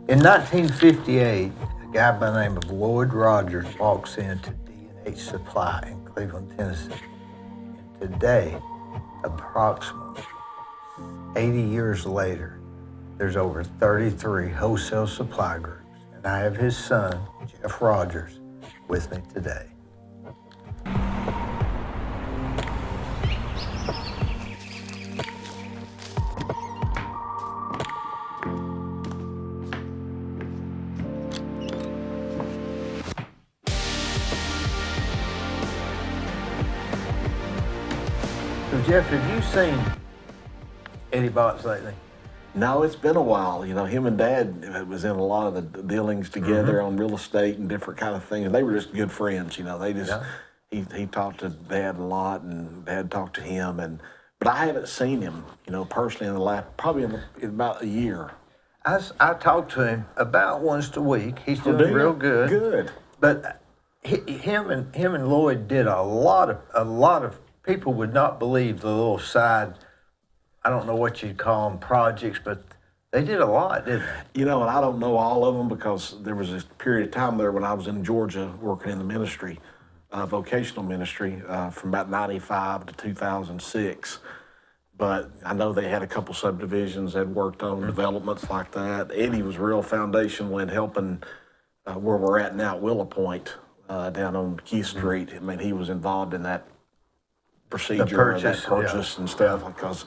In 1958, a guy by the name of Lloyd Rogers walks into D&H Supply in Cleveland, Tennessee. And today, approximately 80 years later, there's over 33 wholesale supply groups. And I have his son, Jeff Rogers, with me today. So Jeff, have you seen Eddie Botts lately? No, it's been a while. You know, him and Dad was in a lot of the dealings together on real estate and different kind of things. They were just good friends. You know, they just he talked to Dad a lot, and Dad talked to him. But I haven't seen him, you know, personally in the last probably in about a year. I talk to him about once a week. He's doing real good. Good. But him and Lloyd did a lot of people would not believe the little side, I don't know what you'd call them, projects, but they did a lot, didn't they? You know, and I don't know all of them because there was a period of time there when I was in Georgia working in the ministry, vocational ministry, from about 95 to 2006. But I know they had a couple subdivisions that worked on developments like that. Eddie was real foundational in helping where we're at now at Willow Point, down on Keith Street. I mean, he was involved in that procedure, that purchase and stuff, because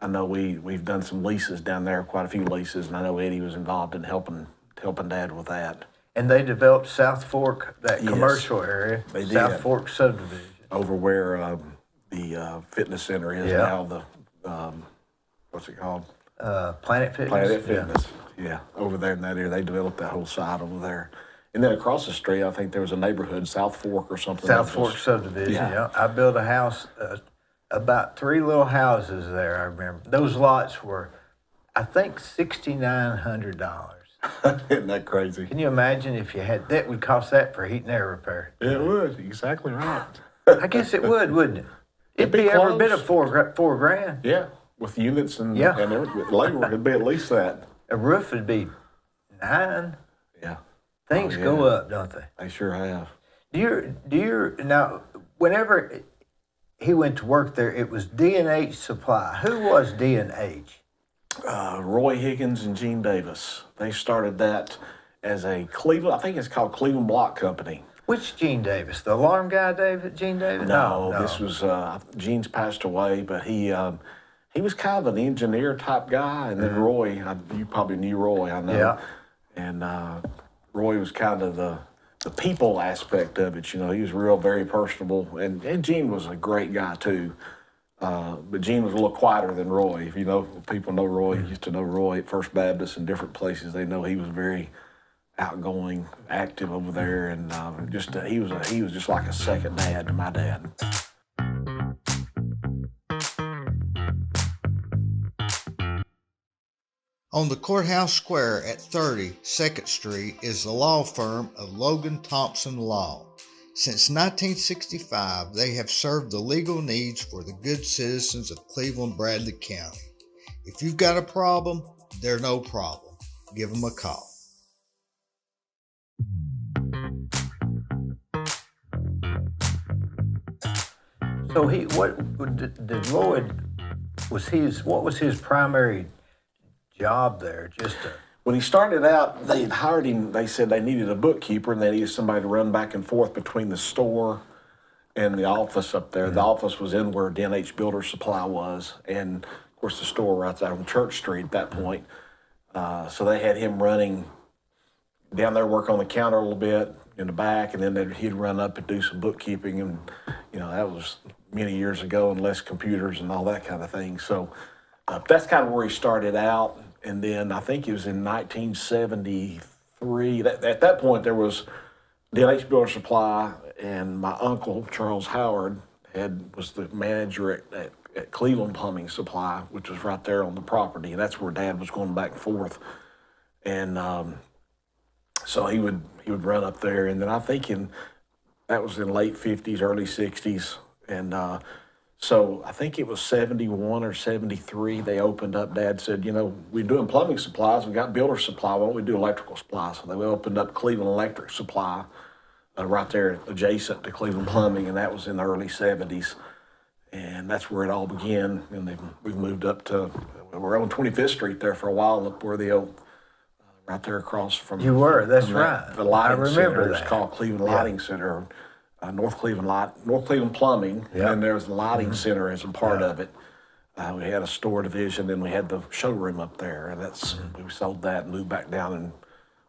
I know we've done some leases down there, quite a few leases, and I know Eddie was involved in helping Dad with that. And they developed South Fork, that commercial area, they did. South Fork subdivision. Over where the fitness center is now, the, what's it called? Planet Fitness. Planet Fitness, yeah. Over there in that area, they developed that whole side over there. And then across the street, I think there was a neighborhood, South Fork or something. South Fork subdivision, yeah. I built a house, about 3 little houses there, I remember. Those lots were, I think, $6,900. Isn't that crazy? Can you imagine if you had, that would cost that for heat and air repair? It would, exactly right. I guess it would, wouldn't it? It'd be every bit of four grand. Yeah, with units and everything. With labor, it'd be at least that. A roof would be $9,000. Yeah. Things go up, don't they? They sure have. Now, whenever he went to work there, it was D&H Supply. Who was D&H? Roy Higgins and Gene Davis. They started that as a Cleveland, I think it's called Cleveland Block Company. Which Gene Davis? The alarm guy, Gene Davis? No, this was, Gene's passed away, but he was kind of an engineer type guy, and then Roy, you probably knew Roy, I know. Yeah. And Roy was kind of the people aspect of it. You know, he was very personable, and Gene was a great guy too. But Gene was a little quieter than Roy. If you know, people know Roy, used to know Roy at First Baptist and different places. They know he was very outgoing, active over there, and he was just like a second dad to my dad. On the courthouse square at 30 2nd Street is the law firm of Logan Thompson Law. Since 1965, they have served the legal needs for the good citizens of Cleveland Bradley County. If you've got a problem, they're no problem. Give them a call. So did Lloyd, what was his primary job there? When he started out, they had hired him. They said they needed a bookkeeper and they needed somebody to run back and forth between the store and the office up there. The office was in where D&H Builder Supply was, and of course the store right there on Church Street at that point. So they had him running down there, work on the counter a little bit in the back, and then he'd run up and do some bookkeeping. And you know, that was many years ago, and less computers and all that kind of thing. So that's kind of where he started out. And then I think it was in 1973. At that point, there was D&H Builder Supply, and my uncle, Charles Howard, was the manager at Cleveland Plumbing Supply, which was right there on the property. And that's where Dad was going back and forth. And so he would run up there. And then I think that was in late 50s, early 60s. And So I think it was 71 or 73, they opened up. Dad said, we're doing plumbing supplies. We got builder supply. Why don't we do electrical supply? So they opened up Cleveland Electric Supply right there adjacent to Cleveland Plumbing, and that was in the early 70s. And that's where it all began. And then we've moved up to, we're on 25th Street there for a while, up where the old, right there across from. You were, that's from right. The lighting I remember center. It's that. called Cleveland Lighting Center. North Cleveland Plumbing, Yep. and there was the lighting center as a part of it. We had a store division, and we had the showroom up there, and we sold that and moved back down and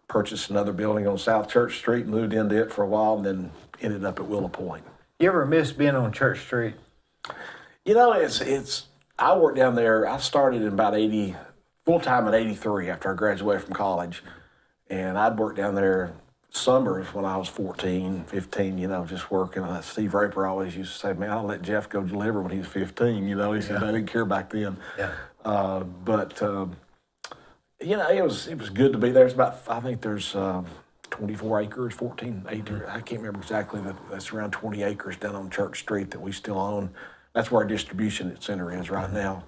purchased another building on South Church Street, moved into it for a while, and then ended up at Willow Point. You ever miss being on Church Street? It's. I worked down there. I started in about 80 full time in '83 after I graduated from college, and I'd worked down there summers when I was 14, 15, just working. Steve Raper always used to say, man, I'll let Jeff go deliver when he was 15. He said, I didn't care back then. Yeah. It was good to be there. It's about, I think there's 24 acres, 14 acres. I can't remember exactly. That's around 20 acres down on Church Street that we still own. That's where our distribution center is right now.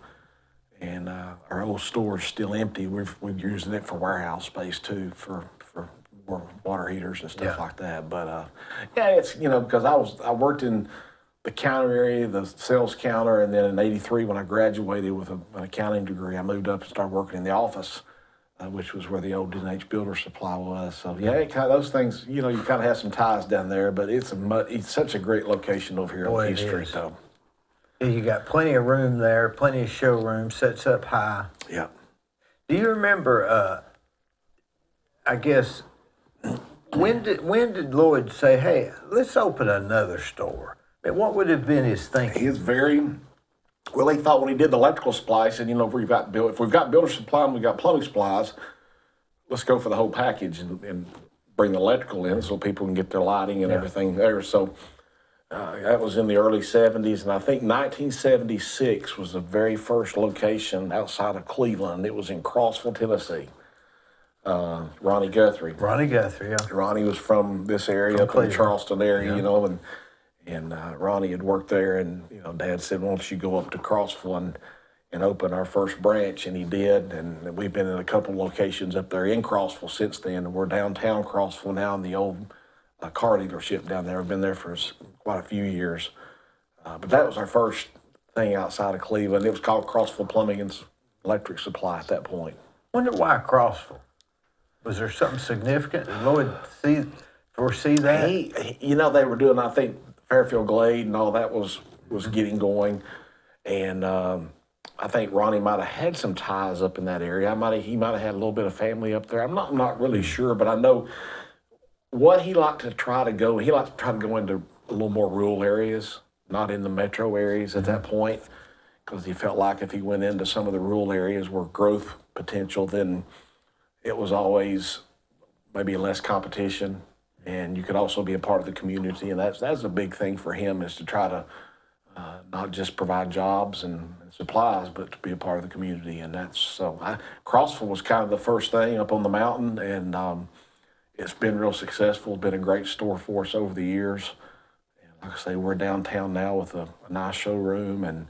And our old store is still empty. We're using it for warehouse space too, for more water heaters and stuff like that. But it's because I worked in the counter area, the sales counter, and then in '83 when I graduated with an accounting degree, I moved up and started working in the office, which was where the old D&H Builder Supply was. So those things, you kind of have some ties down there. But it's such a great location over here on East Street, though. You got plenty of room there, plenty of showroom, sets up high. Yeah. Do you remember, I guess, when did Lloyd say, hey, let's open another store? I mean, what would have been his thinking? He thought when he did the electrical supply, he said, if we've got builder supply and we've got plumbing supplies, let's go for the whole package and bring the electrical in so people can get their lighting and everything there. So that was in the early 70s, and I think 1976 was the very first location outside of Cleveland. It was in Crossville, Tennessee. Ronnie Guthrie. Yeah. Ronnie was from this area, up in the Charleston area, and Ronnie had worked there, and Dad said, "Why don't you go up to Crossville and open our first branch?" And he did, and we've been in a couple locations up there in Crossville since then. And we're downtown Crossville now in the old car dealership down there. We've been there for quite a few years, but that was our first thing outside of Cleveland. It was called Crossville Plumbing and Electric Supply at that point. Wonder why Crossville? Was there something significant? Did Lloyd foresee that? They were doing, I think, Fairfield Glade and all that was getting going, and I think Ronnie might have had some ties up in that area. He might have had a little bit of family up there. I'm not really sure, but I know what he liked to try to go. He liked to try to go into a little more rural areas, not in the metro areas at that point, because he felt like if he went into some of the rural areas where growth potential, then it was always maybe less competition, and you could also be a part of the community. And that's a big thing for him, is to try to not just provide jobs and supplies, but to be a part of the community. And Crossville was kind of the first thing up on the mountain, and it's been real successful. It's been a great store for us over the years. And like I say, we're downtown now with a nice showroom, and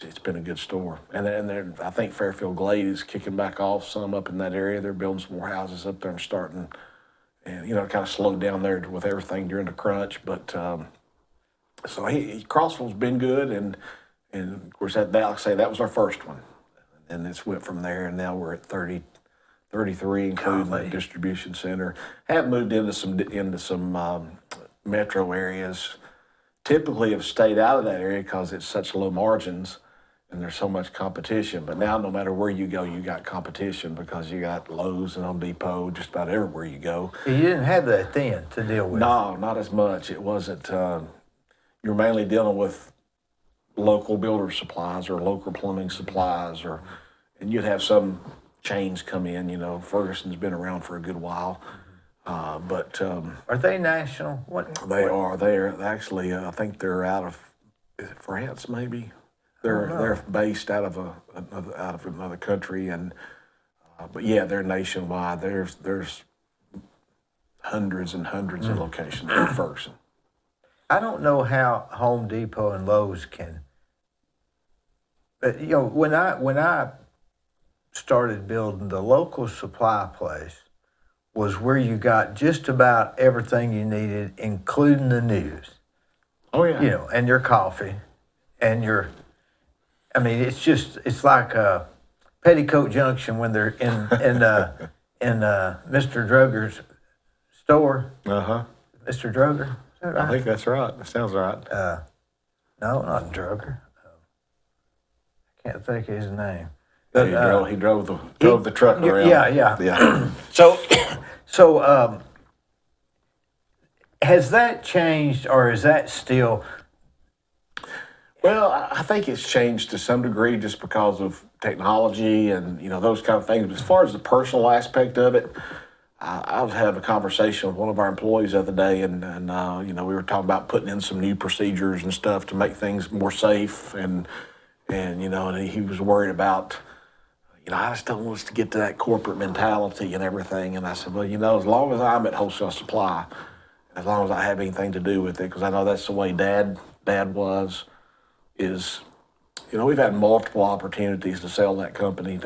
it's been a good store. And I think Fairfield Glade is kicking back off some up in that area. They're building some more houses up there and starting, and it kind of slowed down there with everything during the crunch. But so Crossville's been good, and of course like I say, that was our first one, and it's went from there, and now we're at 33, including the distribution center. Have moved into some metro areas. Typically have stayed out of that area because it's such low margins and there's so much competition. But now, no matter where you go, you got competition, because you got Lowe's and Home Depot just about everywhere you go. You didn't have that then to deal with. No, not as much. It wasn't. You're mainly dealing with local builder supplies or local plumbing supplies, and you'd have some chains come in. Ferguson's been around for a good while. But are they national? What they are? They're actually. I think they're out of France, maybe. They're based out of another country, and but yeah, they're nationwide. There's hundreds and hundreds of locations in Ferguson. I don't know how Home Depot and Lowe's can, but when I started building, the local supply place was where you got just about everything you needed, including the news. Oh yeah. And your coffee, and I mean, it's like Petticoat Junction when they're in Mr. Droger's store. Mr. Droger, is that right? I think that's right. That sounds right. No, not Droger. I can't think of his name. Yeah, he drove the truck around. Yeah. So has that changed, or is that still? Well, I think it's changed to some degree just because of technology and those kind of things. But as far as the personal aspect of it, I was having a conversation with one of our employees the other day, and we were talking about putting in some new procedures and stuff to make things more safe, and he was worried about. I just don't want us to get to that corporate mentality and everything. And I said, well, as long as I'm at Wholesale Supply, as long as I have anything to do with it, because I know that's the way Dad was, is, we've had multiple opportunities to sell that company.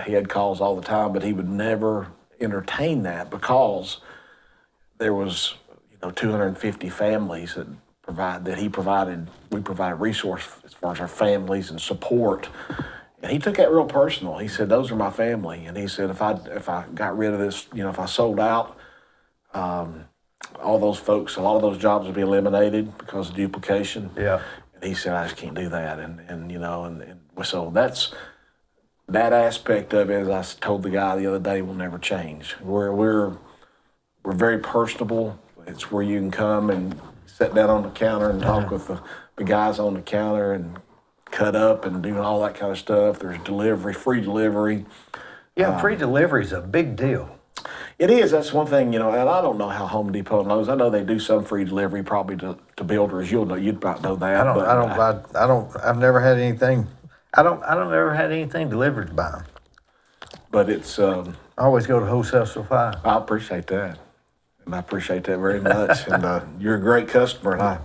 He had calls all the time, but he would never entertain that because there was, 250 families we provide resource as far as our families and support. And he took that real personal. He said, those are my family. And he said, if I got rid of this, if I sold out, all those folks, a lot of those jobs would be eliminated because of duplication. Yeah. And he said, I just can't do that. And so that aspect of it, as I told the guy the other day, will never change. We're very personable. It's where you can come and sit down on the counter and talk with the guys on the counter and cut up and doing all that kind of stuff. There's free delivery. Yeah, free delivery is a big deal. It is. That's one thing, and I don't know how Home Depot and Lowe's. I know they do some free delivery probably to builders. You'd about know that. I've never had anything. I don't ever had anything delivered by them. But it's. I always go to Wholesale Supply. I appreciate that, and I appreciate that very much. And you're a great customer, and I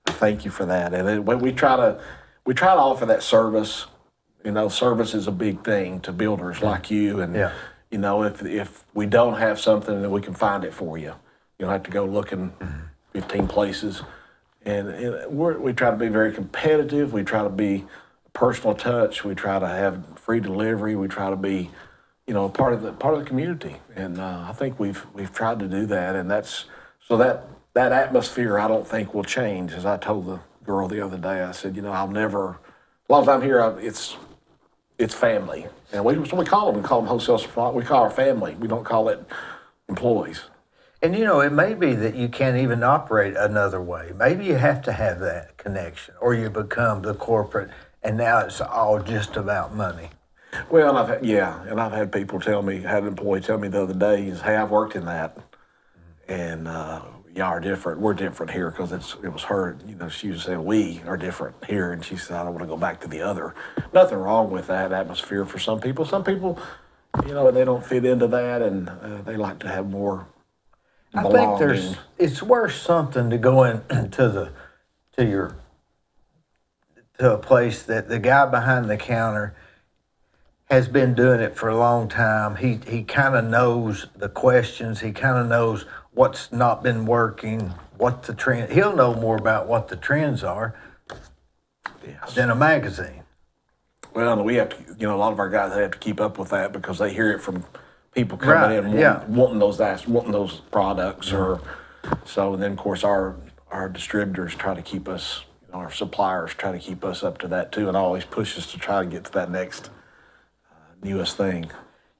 thank you for that. And we try to offer that service. Service is a big thing to builders like you. And, if we don't have something, then we can find it for you. You don't have to go looking 15 places. And we try to be very competitive. We try to be personal touch. We try to have free delivery. We try to be, part of the community. And I think we've tried to do that. And that atmosphere I don't think will change. As I told the girl the other day, I said, I'll never, as long as I'm here, it's family. And we call them Wholesale Supply. We call our family. We don't call it employees. And it may be that you can't even operate another way. Maybe you have to have that connection, or you become the corporate, and now it's all just about money. Well, I've had people had an employee tell me the other day, hey, I've worked in that, and y'all are different. We're different here because it was her. She was saying we are different here, and she said I don't want to go back to the other. Nothing wrong with that atmosphere for some people. Some people, they don't fit into that, and they like to have more belonging. I think it's worth something to go into to a place that the guy behind the counter has been doing it for a long time. He kind of knows the questions. He kind of knows what's not been working, what the trend. He'll know more about what the trends are than a magazine. Well, we have to, a lot of our guys have to keep up with that because they hear it from people coming in wanting those products, or so. And then of course our distributors try to keep us, our suppliers try to keep us up to that too, and always push us to try to get to that next newest thing.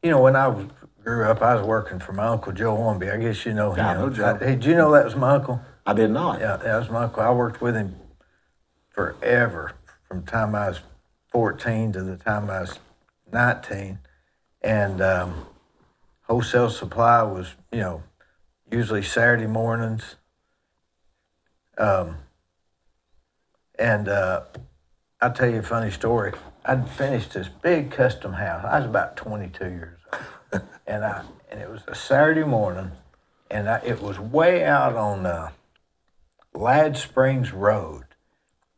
When I grew up, I was working for my Uncle Joe Ormby. I guess you know him. I know Joe. Hey, did you know that was my uncle? I did not. Yeah, that was my uncle. I worked with him forever, from the time I was 14 to the time I was 19. And Wholesale Supply was, usually Saturday mornings. And I'll tell you a funny story. I'd finished this big custom house. I was about 22 years old. and it was a Saturday morning, and it was way out on Ladd Springs Road,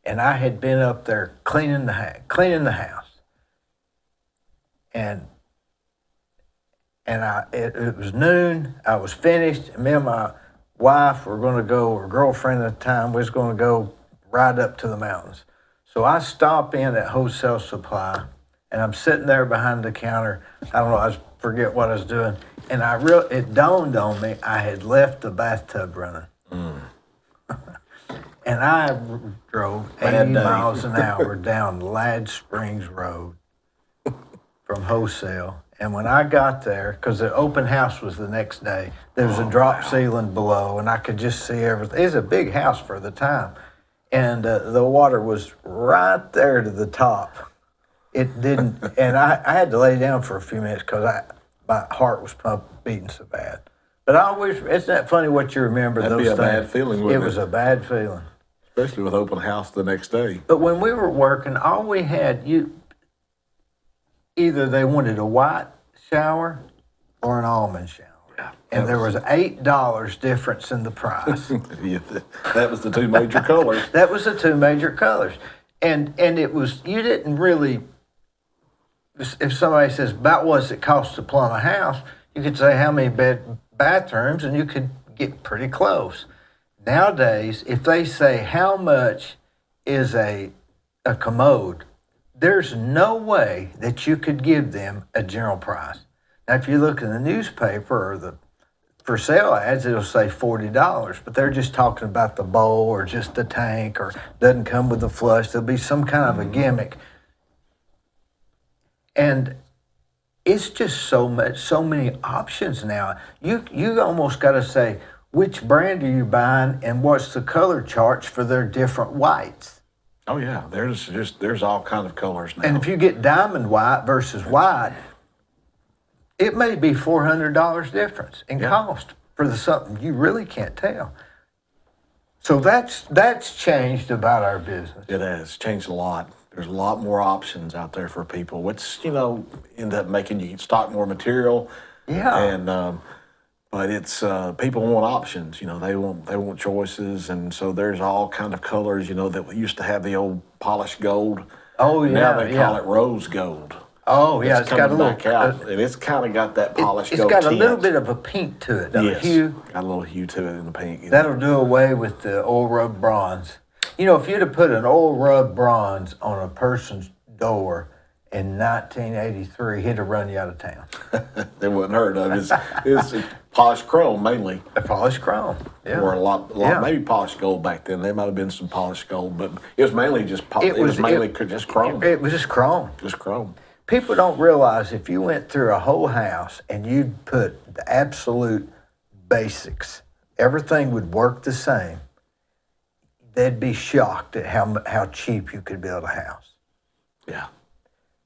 and I had been up there cleaning the house, and it was noon. I was finished, and me and my wife were going to go, or girlfriend at the time, was going to go ride up to the mountains. So I stop in at Wholesale Supply, and I'm sitting there behind the counter. I don't know, I forget what I was doing, and it dawned on me I had left the bathtub running. And I drove 80 miles an hour down Ladd Springs Road from Wholesale. And when I got there, because the open house was the next day, there was a drop ceiling below, and I could just see everything. It was a big house for the time. And the water was right there to the top. It didn't, and I had to lay down for a few minutes because my heart was beating so bad. But isn't that funny what you remember That'd those be a things? bad feeling, wouldn't it? It was a bad feeling. Especially with open house the next day. But when we were working, all we had, either they wanted a white shower or an almond shower. Yeah. And there was $8 difference in the price. Yeah, that was the two major colors. That was the two major colors. And it was, you didn't really, if somebody says, about what's it cost to plumb a house, you could say how many bathrooms, and you could get pretty close. Nowadays, if they say how much is a commode, there's no way that you could give them a general price. Now, if you look in the newspaper or the for sale ads, it'll say $40, but they're just talking about the bowl or just the tank or doesn't come with the flush. There'll be some kind of a gimmick. And it's just so many options now. You almost got to say, which brand are you buying and what's the color charts for their different whites? Oh yeah, there's all kind of colors now. And if you get diamond white versus white, it may be $400 difference in cost for something you really can't tell. So that's changed about our business. It has changed a lot. There's a lot more options out there for people, which end up making you stock more material. Yeah. And but it's people want options. They want choices, and so there's all kind of colors. That we used to have the old polished gold. Oh yeah. Now they call it rose gold. Oh yeah, it's got a little back out, and it's kind of got that polished gold. It's got a tint. little bit of a pink to it, doesn't it? Hue. Got a little hue to it in the pink. That'll do away with the oil rub bronze. If you'd have put an oil rub bronze on a person's door in 1983, he'd have run you out of town. They wouldn't hurt of it. It's polished chrome mainly. A polished chrome, yeah. Or a lot, maybe polished gold back then. There might have been some polished gold, but it was mainly just just chrome. It was just chrome. Just chrome. People don't realize if you went through a whole house and you'd put the absolute basics, everything would work the same. They'd be shocked at how cheap you could build a house. Yeah.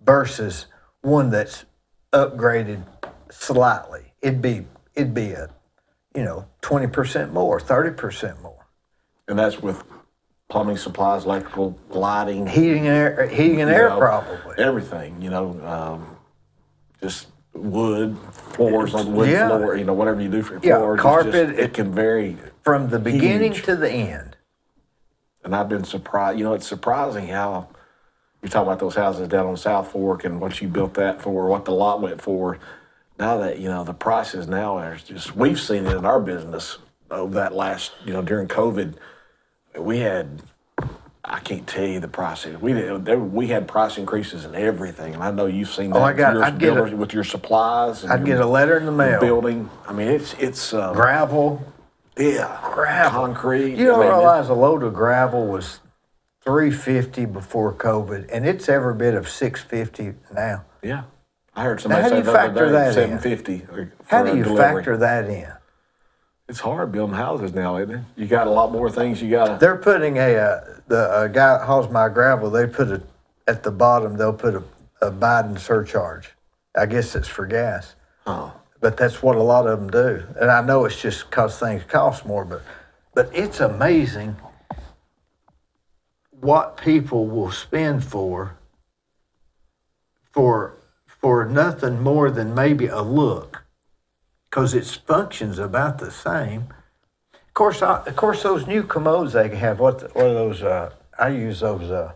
Versus one that's upgraded slightly. It'd be a 20% more, 30% more. And that's with plumbing supplies, electrical, lighting, Heating and air probably. everything. Just wood floors on wood floor. Whatever you do for your floors. Carpet. It can vary From the beginning huge. to the end. And I've been surprised. It's surprising how you talk about those houses down on South Fork and what you built that for, what the lot went for. Now that the prices now are just, we've seen it in our business over that last during COVID. We had, I can't tell you the pricing. We had price increases in everything, and I know you've seen that. With your supplies. And I'd get a letter in the mail. Building. I mean, it's gravel. Yeah, Gravel. concrete. You don't realize a load of gravel was $350 before COVID, and it's every bit of $650 now. Yeah, I heard somebody How do say you the other factor day that $750. How do you factor that in? It's hard building houses now, isn't it? You got a lot more things you got to. They're putting the guy that hauls my gravel. They put at the bottom. They'll put a Biden surcharge. I guess it's for gas. Oh. But that's what a lot of them do. And I know it's just because things cost more, but it's amazing what people will spend for nothing more than maybe a look, because its function's about the same. Of Of course, those new commodes they have. What are those? I use those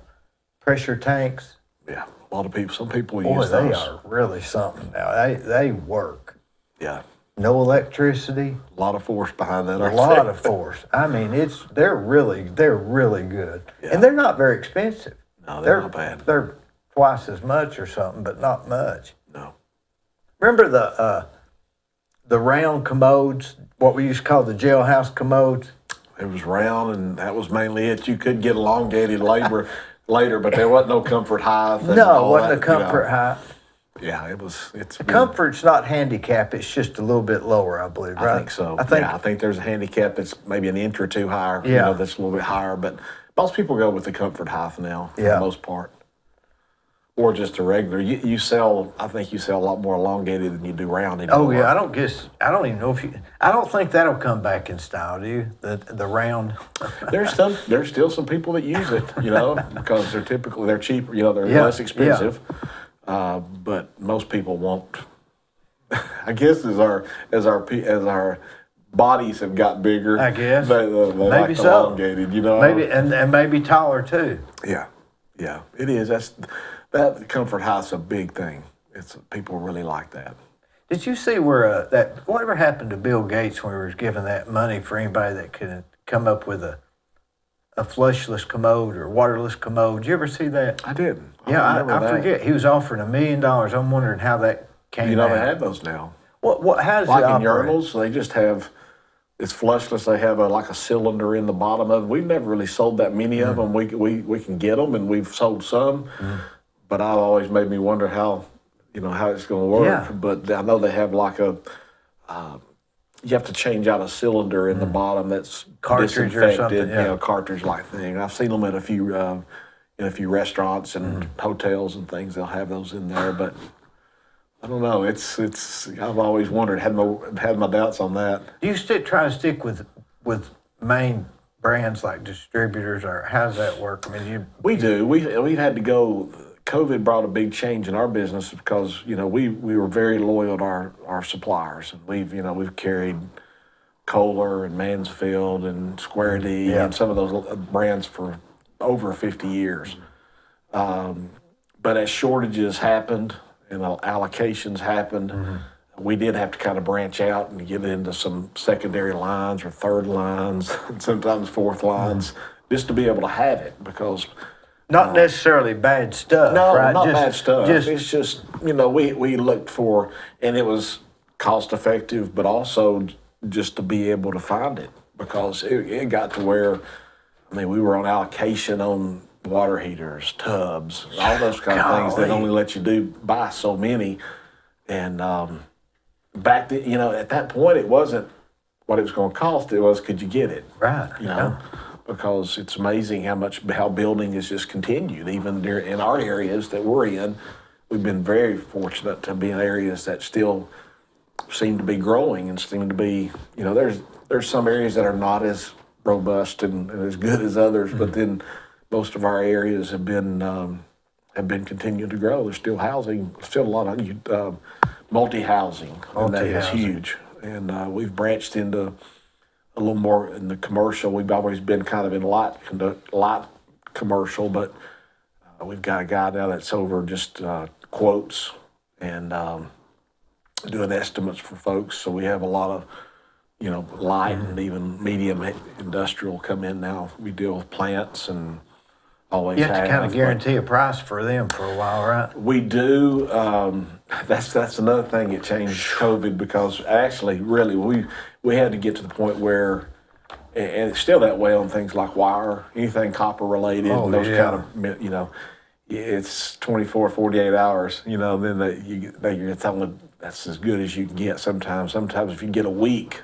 pressure tanks. Yeah, a lot of people. Some people Boy, use they those. are really something now. They work. Yeah, No electricity. a lot of force behind that. A lot of force. I mean, they're really good, Yeah. and they're not very expensive. No, they're not bad. They're twice as much or something, but not much. No. Remember the round commodes, what we used to call the jailhouse commodes? It was round, and that was mainly it. You could get elongated labor later, but there wasn't no comfort height. and No, it all wasn't that, a comfort height. Yeah, it was. It's been- Comfort's not handicap, it's just a little bit lower, I believe, right? I think so. I think, yeah, I think there's a handicap that's maybe an inch or two higher. Yeah. That's a little bit higher, but most people go with the comfort height now for Yeah. the most part, or just a regular. You sell. I think you sell a lot more elongated than you do round anymore. oh yeah, I don't even know if I don't think that'll come back in style, do you? The round? There's still some people that use it, because they're cheaper, they're Yeah, less expensive. But most people won't. I guess as our bodies have got bigger, I guess. they Maybe like so. elongated, Maybe and maybe taller too. Yeah, it is. That comfort height's a big thing. People really like that. Did you see where whatever happened to Bill Gates when he was giving that money for anybody that could come up with a flushless commode or waterless commode? Did you ever see that? I didn't. Yeah, remember I that. forget. He was offering $1 million. I'm wondering how that came out. They have those now. How does Like it in operate? urinals, they just have, it's flushless. They have like a cylinder in the bottom of it. We've never really sold that many of them. We can get them, and we've sold some. But I've always made me wonder how it's going to work. Yeah. But I know they have like you have to change out a cylinder in the bottom that's Cartridge or something, disinfected, cartridge like thing. I've seen them at a few restaurants and hotels and things. They'll have those in there, but I don't know. It's. I've always wondered, had my doubts on that. Do you try to stick with main brands like distributors, or how does that work? I mean, We do. We've had to go. COVID brought a big change in our business because we were very loyal to our suppliers, and we've carried Kohler and Mansfield and Square D and some of those brands for over 50 years. But as shortages happened and allocations happened, we did have to kind of branch out and get into some secondary lines or third lines, and sometimes fourth lines, just to be able to have it because. not necessarily bad stuff, No, right? not bad stuff. It's just, we looked for, and it was cost effective, but also just to be able to find it because it got to where, we were on allocation on water heaters, tubs, all those kind of things that only let you buy so many. And back then, at that point, it wasn't what it was going to cost. It was, could you get it? Right. Because it's amazing how building has just continued, even in our areas that we're in. We've been very fortunate to be in areas that still seem to be growing and seem to be, there's some areas that are not as robust and as good as others, but then most of our areas have been continuing to grow. There's still housing, still a lot of multi-housing, and that is huge. And we've branched into a little more in the commercial. We've always been kind of in light commercial, but we've got a guy now that's over just quotes and doing estimates for folks. So we have a lot of, light and even medium industrial come in now. We deal with plants and always You have to kind of but guarantee a price for them for a while, right? we do. That's another thing that changed COVID because actually, really, we had to get to the point where, and it's still that way on things like wire, anything copper related, and those kind of, it's 24, 48 hours, then you're telling that's as good as you can get sometimes. Sometimes if you get a week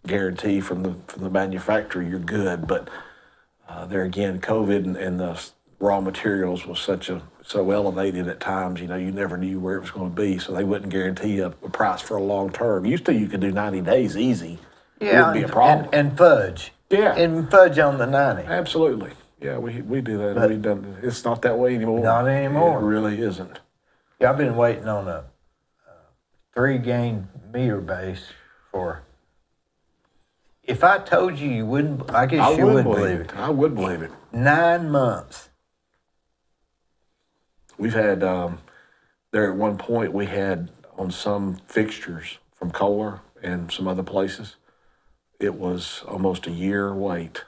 guarantee from the manufacturer, you're good. But there again, COVID and the raw materials was so elevated at times, you never knew where it was going to be, so they wouldn't guarantee a price for a long term. Used to, you could do 90 days easy. Yeah, Wouldn't be a problem. And fudge. Yeah. And fudge on the 90. Absolutely. Yeah, we do that. We've done. It's not that way anymore. Not anymore. It really isn't. Yeah, I've been waiting on a 3-gain meter base for, If I told you, you wouldn't. I guess I you would would believe believe it. it. I would believe it. 9 months. We've had, there at one point, we had on some fixtures from Kohler and some other places, it was almost a year wait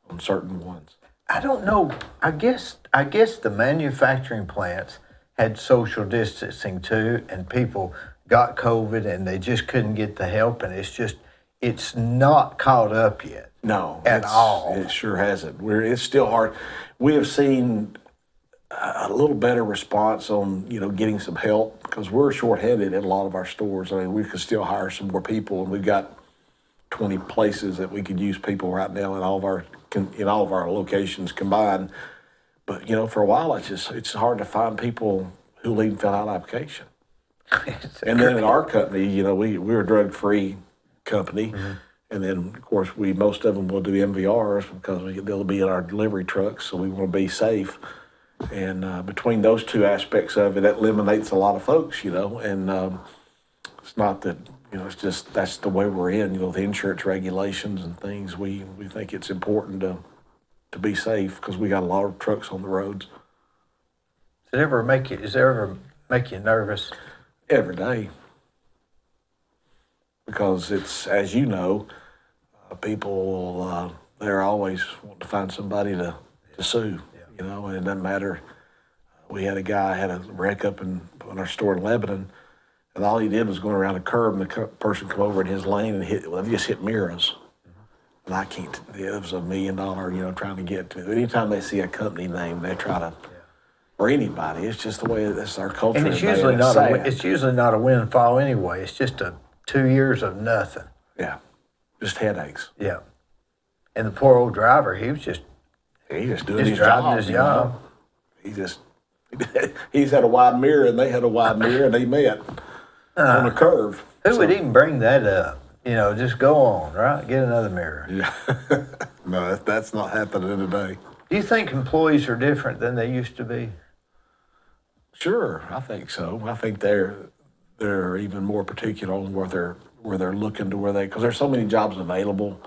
on certain ones. I don't know. I guess the manufacturing plants had social distancing too, and people got COVID and they just couldn't get the help, and it's not caught up yet. No, At all. It sure hasn't. It's still hard. We have seen a little better response on getting some help because we're shorthanded at a lot of our stores. I mean, we could still hire some more people, and we've got 20 places that we could use people right now in all of our locations combined. But for a while, it's hard to find people who leave and fill out an application. And then in our company, we're a drug-free company. Mm-hmm. And then, of course, most of them will do MVRs because they'll be in our delivery trucks, so we want to be safe. And between those two aspects of it, that eliminates a lot of folks, and it's not that, it's just that's the way we're in, the insurance regulations and things. We think it's important to be safe because we got a lot of trucks on the roads. Does it ever make you nervous? Every day. Because it's, as you know, people, they're always wanting to find somebody to sue, and it doesn't matter. We had a guy had a wreck up in our store in Lebanon, and all he did was going around a curb, and the person come over in his lane and they just hit mirrors. And I can't, it was $1 million, trying to get to. Anytime they see a company name, they try to, or anybody, it's just the way that's our culture. And it's usually not a windfall anyway. It's just 2 years of nothing. Yeah, just headaches. Yeah. And the poor old driver, he was just doing his job. He's had a wide mirror and they had a wide mirror and they met on a curve. Who would even bring that up? Just go on, right? Get another mirror. Yeah. No, that's not happening today. Do you think employees are different than they used to be? Sure, I think so. I think they're even more particular on where they're looking to because there's so many jobs available,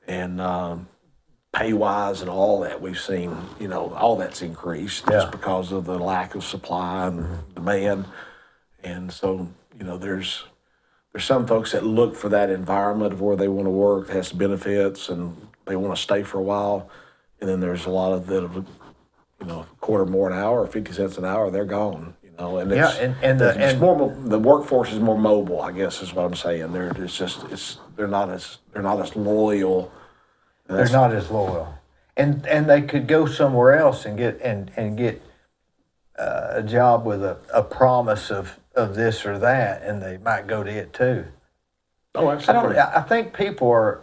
and pay wise and all that we've seen, all that's increased just because of the lack of supply and demand, and so there's some folks that look for that environment of where they want to work, that has benefits, and they want to stay for a while, and then there's a lot of that. A quarter more an hour, or 50 cents an hour, they're gone. And it's more. The workforce is more mobile, I guess, is what I'm saying. They're not as loyal. They're not as loyal, and they could go somewhere else and get a job with a promise of this or that, and they might go to it too. Oh, absolutely. I think people are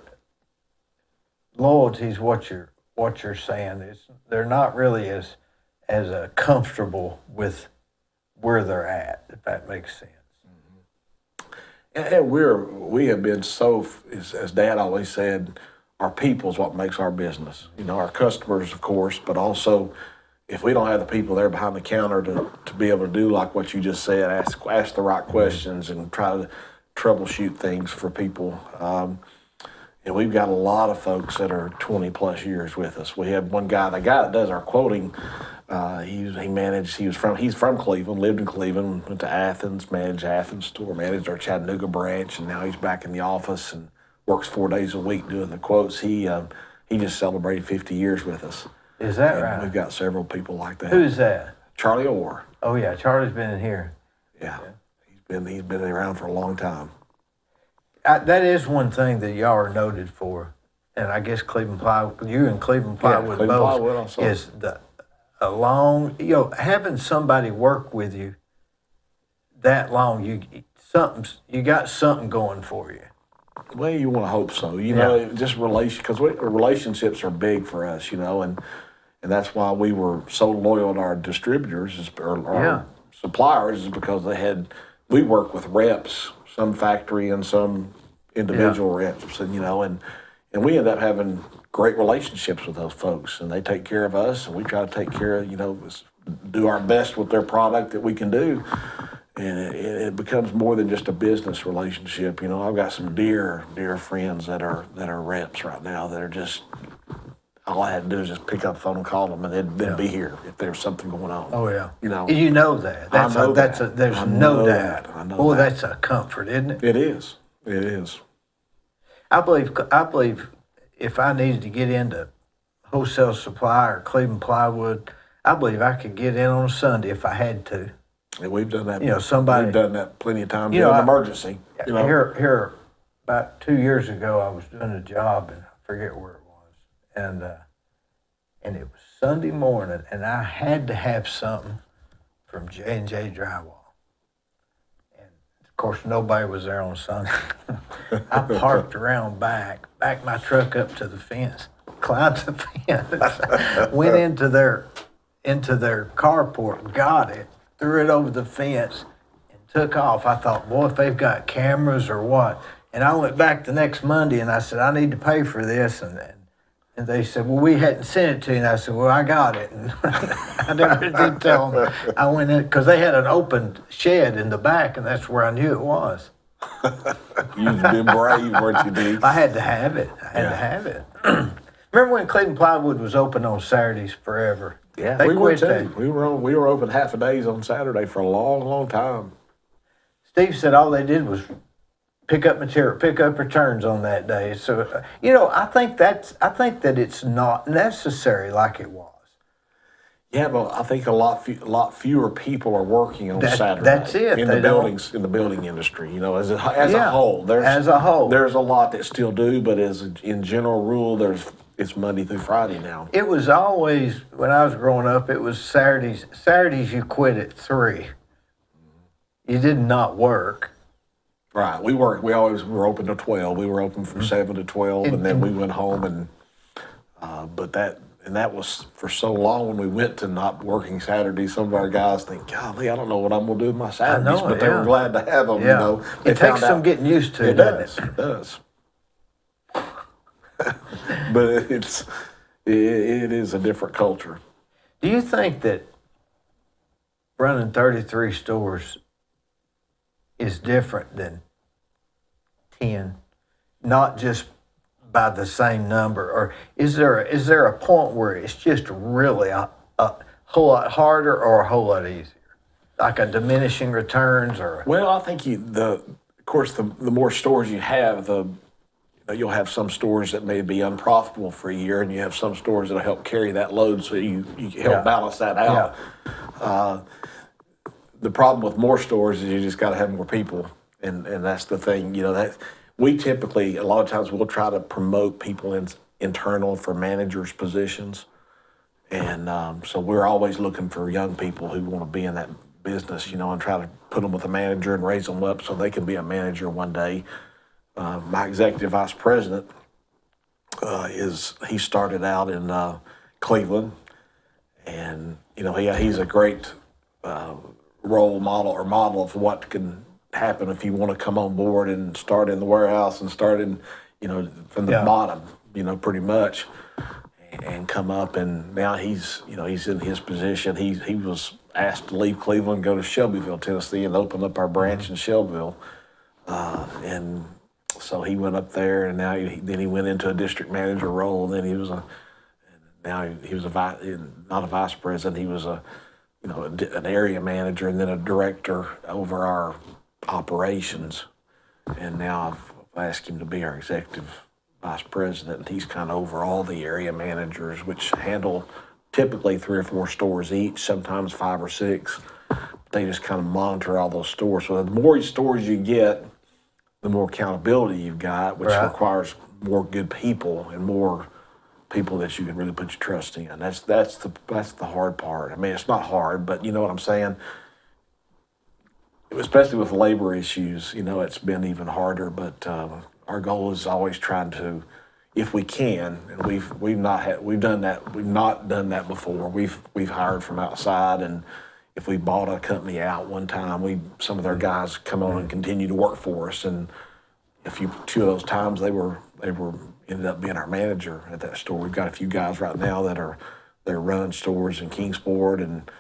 loyalty is what you're saying is they're not really as comfortable with where they're at, if that makes sense. And we have been so, as Dad always said, our people is what makes our business. Our customers, of course, but also if we don't have the people there behind the counter to be able to do like what you just said, ask the right questions and try to troubleshoot things for people. And we've got a lot of folks that are 20 plus years with us. We have one guy, the guy that does our quoting, he's from Cleveland, lived in Cleveland, went to Athens, managed Athens store, managed our Chattanooga branch, and now he's back in the office and works 4 days a week doing the quotes. He just celebrated 50 years with us. Is that and right? We've got several people like that. Who's that? Charlie Orr. Oh yeah, Charlie's been in here. Yeah. He's been around for a long time. That is one thing that y'all are noted for, and I guess Cleveland Plywood, you and Cleveland Plywood both, is having somebody work with you that long. You got something going for you. Well, you want to hope so. Just because relationships are big for us, and that's why we were so loyal to our distributors our suppliers, is because we work with reps, some factory and some individual reps, and we end up having great relationships with those folks, and they take care of us, and we try to take care of, do our best with their product that we can do. And it becomes more than just a business relationship. You know, I've got some dear friends that are reps right now that are just, all I had to do is just pick up the phone and call them, and they'd be here if there's something going on. Oh yeah. You know. You know that. I know that. There's I no know doubt. that. I know Boy, that. that's a comfort, isn't it? It is. It is. I believe if I needed to get into wholesale supply or Cleveland plywood, I believe I could get in on a Sunday if I had to. And we've done that. You know, somebody- We've done that plenty of times. You know, in an emergency. You know. Here, about 2 years ago, I was doing a job, and I forget where it was, and it was Sunday morning, and I had to have something from J&J Drywall. And of course, nobody was there on Sunday. I parked around backed my truck up to the fence, climbed the fence, went into their carport, got it, threw it over the fence, and took off. I thought, boy, if they've got cameras or what. And I went back the next Monday and I said, I need to pay for this. And they said, well, we hadn't sent it to you. And I said, well, I got it. And I never did tell them. I went in, because they had an open shed in the back, and that's where I knew it was. You've been brave, weren't you, Dee? I had to have it. I had to have it. Remember when Cleveland Plywood was open on Saturdays forever? Yeah, They we were quit too. that. We were open half a days on Saturday for a long time. Steve said all they did was pick up material, pick up returns on that day. So, you know, I think that it's not necessary like it was. Yeah, but I think a lot fewer people are working on Saturday. That's it. In They the buildings, in the building industry, you know, as a Yeah, whole. as a whole. there's a lot that still do, but as in general rule, it's Monday through Friday now. It was always, when I was growing up, it was Saturdays. Saturdays you quit at 3. You did not work. Right. We always were open to 12. We were open from 7 to 12, and then we went home and that was for so long when we went to not working Saturdays. Some of our guys think, golly, I don't know what I'm going to do with my Saturdays, but they were glad to have them. Yeah. You know, they It takes found some out- getting used to, It doesn't does. it? It does. But it is a different culture. Do you think that running 33 stores is different than 10? Not just by the same number, or is there a point where it's just really a whole lot harder or a whole lot easier, like a diminishing returns or? Well, I think of course, the more stores you have, you'll have some stores that may be unprofitable for a year, and you have some stores that'll help carry that load, so you help balance that out. Yeah. The problem with more stores is you just got to have more people, and that's the thing. You know, that we typically, a lot of times, we'll try to promote people internal for managers' positions, and so we're always looking for young people who want to be in that business, you know, and try to put them with a manager and raise them up so they can be a manager one day. My executive vice president he started out in Cleveland, and you know he's a great role model of what can happen if you want to come on board and start in the warehouse and start in, you know, from the bottom, you know, pretty much, and come up. And now he's in his position. He was asked to leave Cleveland, go to Shelbyville, Tennessee, and open up our branch in Shelbyville, and so he went up there, and now then he went into a district manager role. And then he was not a vice president. He was an area manager, and then a director over our operations. And now I've asked him to be our executive vice president, and he's kind of over all the area managers, which handle typically 3 or 4 stores each, sometimes 5 or 6. They just kind of monitor all those stores. So the more stores you get, the more accountability you've got, which requires more good people and more people that you can really put your trust in. That's the hard part. I mean, it's not hard, but you know what I'm saying? Especially with labor issues, you know, it's been even harder. But our goal is always trying to, if we can, and we've not done that before. We've hired from outside, and if we bought a company out one time, some of their guys come on and continue to work for us, and two of those times they ended up being our manager at that store. We've got a few guys right now that are running stores in Kingsport, and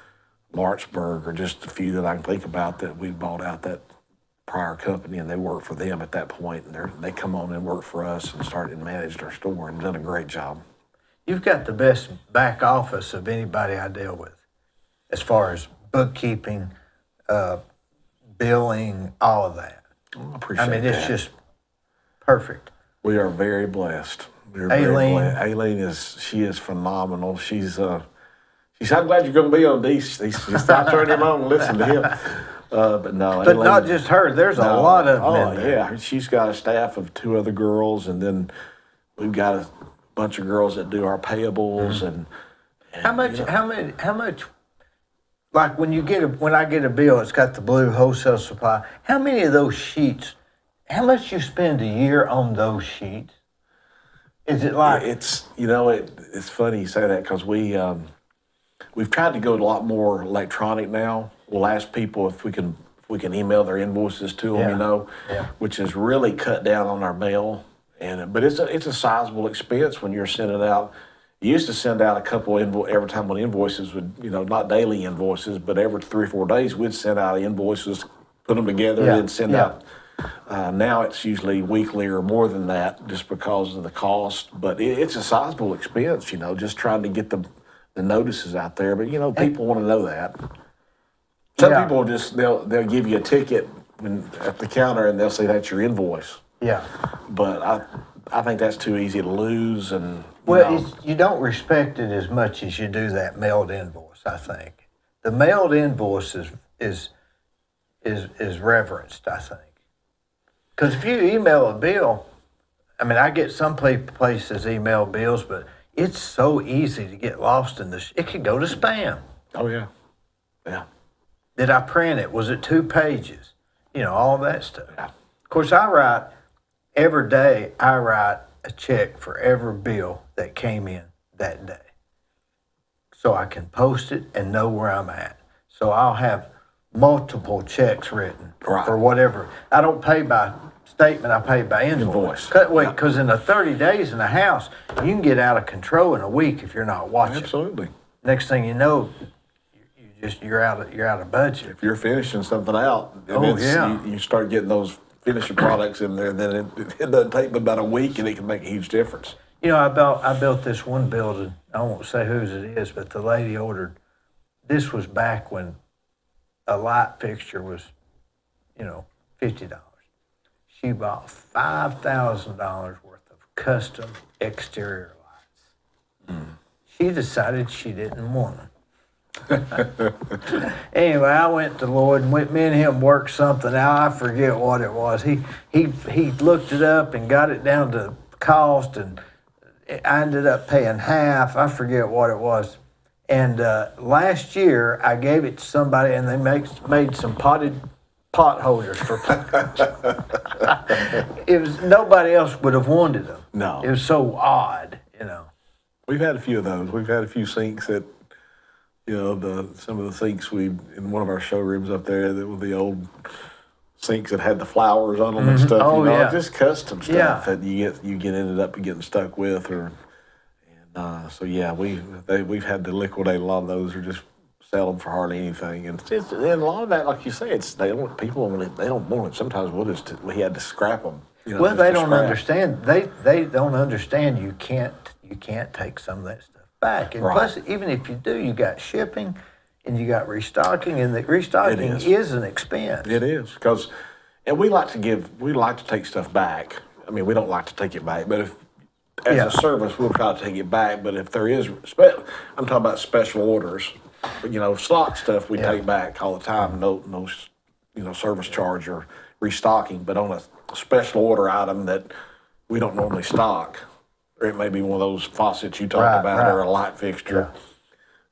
Lawrenceburg are just a few that I can think about that we bought out that prior company, and they worked for them at that point, and they come on and worked for us and started and managed our store and done a great job. You've got the best back office of anybody I deal with, as far as bookkeeping, billing, all of that. I appreciate I mean, it's that. just perfect. We are very blessed. We're Aileen. very blessed. Aileen is phenomenal. She's I'm glad you're going to be on these. Just not turn him on and listen to him. But no, But Aileen, not just her. There's a lot of them in there. yeah, she's got a staff of 2 other girls, and then we've got a bunch of girls that do our payables and How much? Like when I get a bill, it's got the blue wholesale supply. How many of those sheets? How much you spend a year on those sheets? Is it like it's it's funny you say that because we've tried to go a lot more electronic now. We'll ask people if we can email their invoices to them, Yeah. which has really cut down on our mail. But it's a sizable expense when you're sending out. You used to send out a couple every time when invoices would, not daily invoices, but every 3 or 4 days we'd send out invoices, put them together, Yeah, and send yeah. out. Now it's usually weekly or more than that, just because of the cost. But it's a sizable expense, just trying to get the notices out there. But people want to know that. Some Yeah. people they'll give you a ticket at the counter and they'll say that's your invoice. yeah? But I think that's too easy to lose, and Well, you don't respect it as much as you do that mailed invoice. I think the mailed invoice is reverenced. I think because if you email a bill, I mean, I get some places email bills, but it's so easy to get lost in this. It could go to spam. oh yeah, yeah. Did I print it? Was it 2 pages? All that stuff. Yeah. Of course, every day I write a check for every bill that came in that day. So I can post it and know where I'm at. So I'll have multiple checks written Right. for whatever. I don't pay by statement, I pay by invoice. Invoice. Because in the 30 days in the house, you can get out of control in a week if you're not watching. Absolutely. Next thing you know, you're out of budget. If you're finishing something out, and you start getting those finishing products in there, then it doesn't take but about a week, and it can make a huge difference. I built this one building. I won't say whose it is, but the lady ordered. This was back when a light fixture was, $50. She bought $5,000 worth of custom exterior lights. She decided she didn't want them. Anyway, I went to Lloyd and me and him worked something out. I forget what it was. He looked it up and got it down to cost, and I ended up paying half. I forget what it was. And last year I gave it to somebody, and they made some pot holders for. It was nobody else would have wanted them. No. It was so odd, We've had a few of those. We've had a few sinks that, some of the sinks in one of our showrooms up there, that were the old sinks that had the flowers on them and stuff. Oh, yeah. Just custom stuff Yeah. that you get ended up getting stuck with, we've had to liquidate a lot of those or just sell them for hardly anything. And a lot of that, like you say, they don't want it. Sometimes we had to scrap them. Well, they don't understand. They don't understand. You can't take some of that stuff back. And Right. plus, even if you do, you got shipping, and you got restocking, and the restocking is an expense. It is and we like to take stuff back. I mean, we don't like to take it back, but as a service, we'll try to take it back. But if there is, I'm talking about special orders. Stock stuff we take back all the time. No, service charge or restocking. But on a special order item that we don't normally stock, or it may be one of those faucets you talked about, or a light fixture,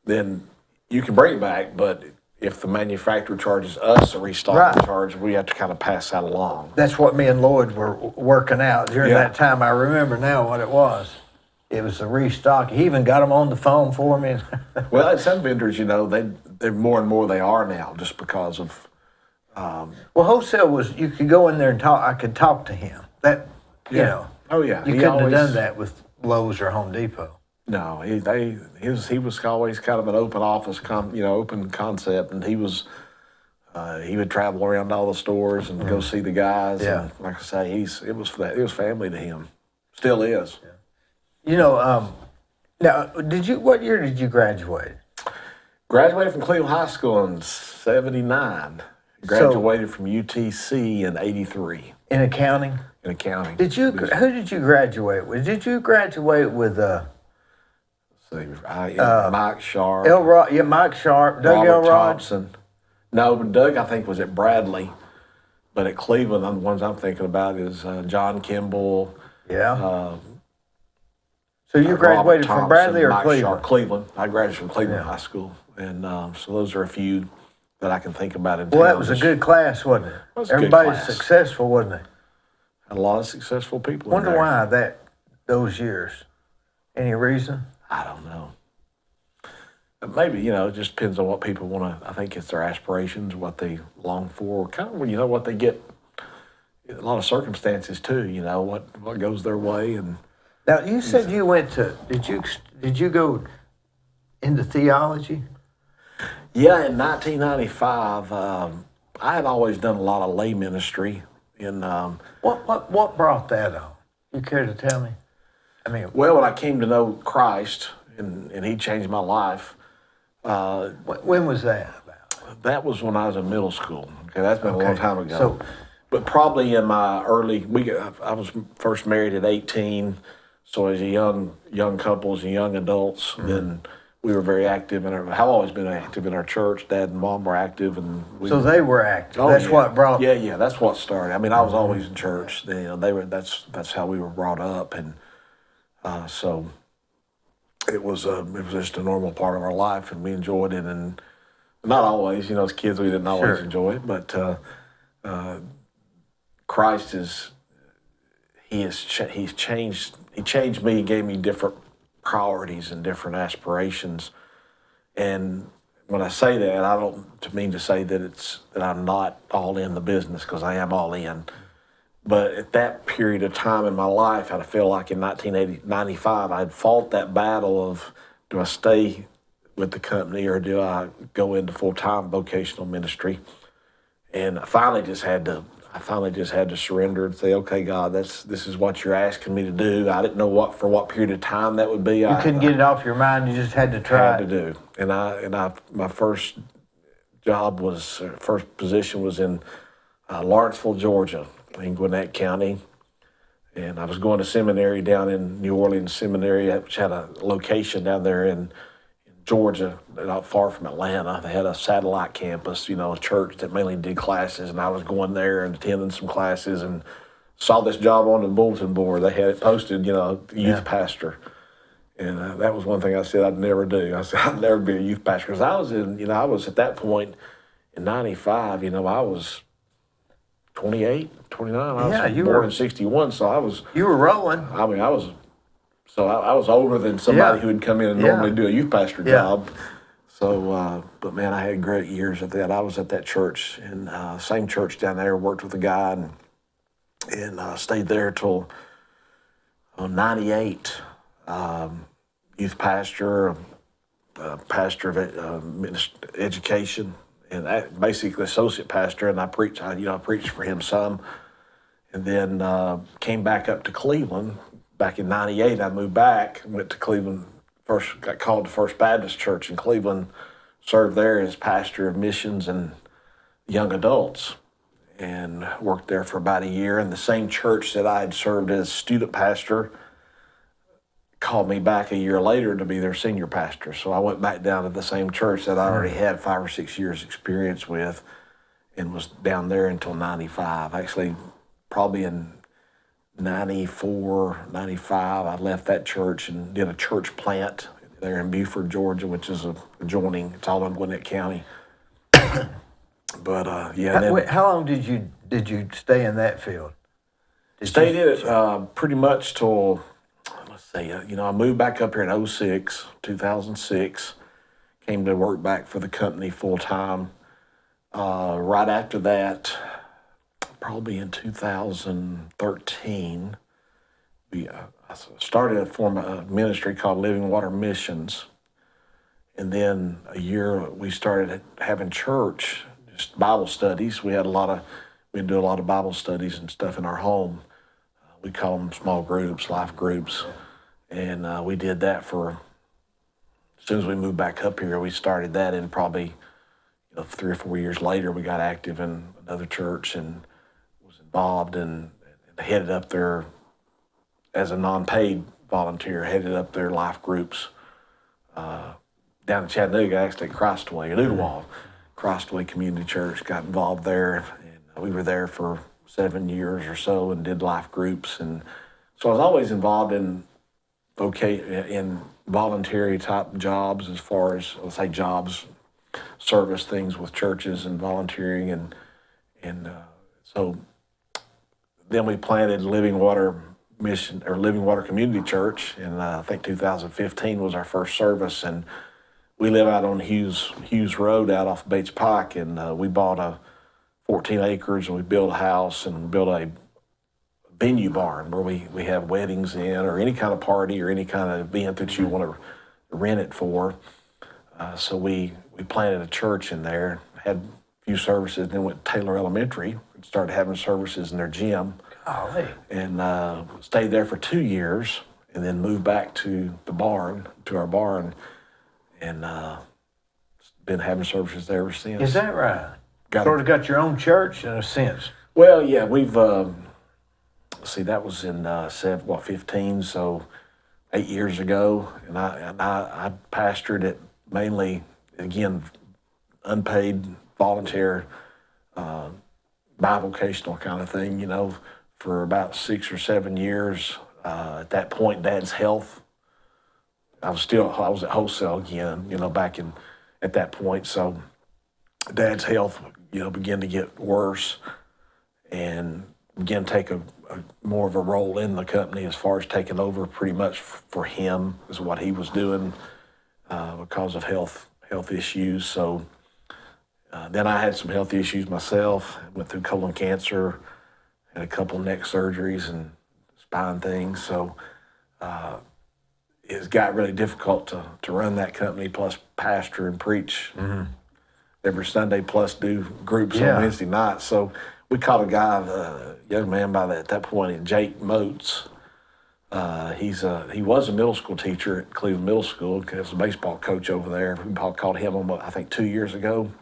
then you can bring it back. But if the manufacturer charges us a restocking charge, we have to kind of pass that along. That's what me and Lloyd were working out during that time. I remember now what it was. It was the restock. He even got them on the phone for me. Well, at some vendors, they're more and more they are now, just because of. Well, wholesale was, you could go in there and talk. I could talk to him. Oh yeah. You couldn't have done that with Lowe's or Home Depot. No, he was always kind of an open office, open concept, and he would travel around all the stores and go see the guys. Yeah. And like I say, it was family to him, still is. You know, now, what year did you graduate? Graduated from Cleveland High School in '79. Graduated from UTC in '83 In accounting? in accounting. Who did you graduate with? Did you graduate with, Mike Sharp, Mike Sharp, Doug Robert Elrod? Thompson. No, but Doug, I think, was at Bradley. But at Cleveland, the ones I'm thinking about is John Kimball. Yeah. So you graduated from Bradley or Mike Cleveland? Sharp, Cleveland. I graduated from Cleveland High School. And so those are a few that I can think about in town. Well, that was a good class, wasn't it? was a good Everybody's class. successful, wasn't it? Had a lot of successful people Wonder in there. why those years. Any reason? I don't know. Maybe, it just depends on what people want to, I think it's their aspirations, what they long for, kind of, what they get, a lot of circumstances too, what goes their way. And Now, you said you went to, did you go into theology? yeah, in 1995, I had always done a lot of lay ministry in, What brought that on? You care to tell me? I mean, well, when I came to know Christ and he changed my life, when was that about? that was when I was in middle school. Okay, that's been a long time ago. So, But probably in my I was first married at 18, so as a young couples and young adults, then we were very active have always been active in our church. Dad and Mom were active, and so they were active. Oh, That's yeah. what brought. Yeah, that's what started. I mean, I was always in church. They were. That's how we were brought up, and so it was just a normal part of our life, and we enjoyed it. And not always, as kids, we didn't always Sure. enjoy it, but Christ he's changed. He changed me, gave me different priorities and different aspirations. And when I say that, I don't mean to say that I'm not all in the business, because I am all in. But at that period of time in my life, I feel like in 1995, I had fought that battle of, do I stay with the company or do I go into full-time vocational ministry? And I finally just had to surrender and say, okay, God, this is what you're asking me to do. I didn't know for what period of time that would be. You couldn't get it off your mind. You just had to try. Had to do. And my first position was in Lawrenceville, Georgia, in Gwinnett County. And I was going to seminary down in New Orleans Seminary, which had a location down there in Georgia, not far from Atlanta. They had a satellite campus, a church that mainly did classes, and I was going there and attending some classes and saw this job on the bulletin board. They had it posted, youth pastor. And that was one thing I said I'd never do. I said I'd never be a youth pastor, because I was at that point in 95, I was 28, 29. I was born in 61, so You were rolling. I was older than somebody who would come in and normally do a youth pastor job. So, but man, I had great years at that. I was at that church, and same church down there, worked with a guy and stayed there till 98. Youth pastor, pastor of education, and basically associate pastor. And I preached for him some, and then came back up to Cleveland. Back in 98, I moved back, went to Cleveland, first got called to First Baptist Church in Cleveland, served there as pastor of missions and young adults, and worked there for about a year. And the same church that I had served as student pastor called me back a year later to be their senior pastor. So I went back down to the same church that I already had 5 or 6 years experience with, and was down there until 95. Actually, probably in 94, 95, I left that church and did a church plant there in Beaufort, Georgia, which is adjoining. It's all in Gwinnett County. But How long did you stay in that field? Stayed in it pretty much till, let's see, I moved back up here in 2006, came to work back for the company full time. Right after that, probably in 2013, I started a form of ministry called Living Water Missions. And then a year we started having church, just Bible studies. We do a lot of Bible studies and stuff in our home. We call them small groups, life groups. And we did that as soon as we moved back up here, we started that, and probably 3 or 4 years later, we got active in another church and was involved and headed up there as a non-paid volunteer, headed up their life groups down in Chattanooga, actually Christway, Noodlewall, Christway Community Church, got involved there. And we were there for 7 years or so and did life groups. And so I was always involved in voluntary type jobs, as far as, let's say, jobs, service things with churches and volunteering. And so then we planted Living Water Mission, or Living Water Community Church, and I think 2015 was our first service. And we live out on Hughes Road out off Bates Pike, and we bought 14 acres, and we built a house and built a venue barn where we have weddings in, or any kind of party or any kind of event that you want to rent it for. So we planted a church in there, had a few services, then went to Taylor Elementary and started having services in their gym. Golly. And stayed there for 2 years, and then moved back to our barn, and been having services there ever since. Is that right? Got Sort of got your own church in a sense. Well, yeah, we've, see, that was in 15, so 8 years ago, and I pastored it mainly, again, unpaid, volunteer, bivocational kind of thing, for about 6 or 7 years. At that point, Dad's health, I was at wholesale again, at that point. So Dad's health, began to get worse, and began to take a more of a role in the company, as far as taking over pretty much for him, is what he was doing, because of health issues. So then I had some health issues myself. I went through colon cancer, had a couple neck surgeries and spine things. So it got really difficult to run that company, plus pastor and preach every Sunday, plus do groups on Wednesday nights. So we caught a guy, a young man at that point, Jake Moats. He was a middle school teacher at Cleveland Middle School, because a baseball coach over there. We caught him on, I think, 2 years ago,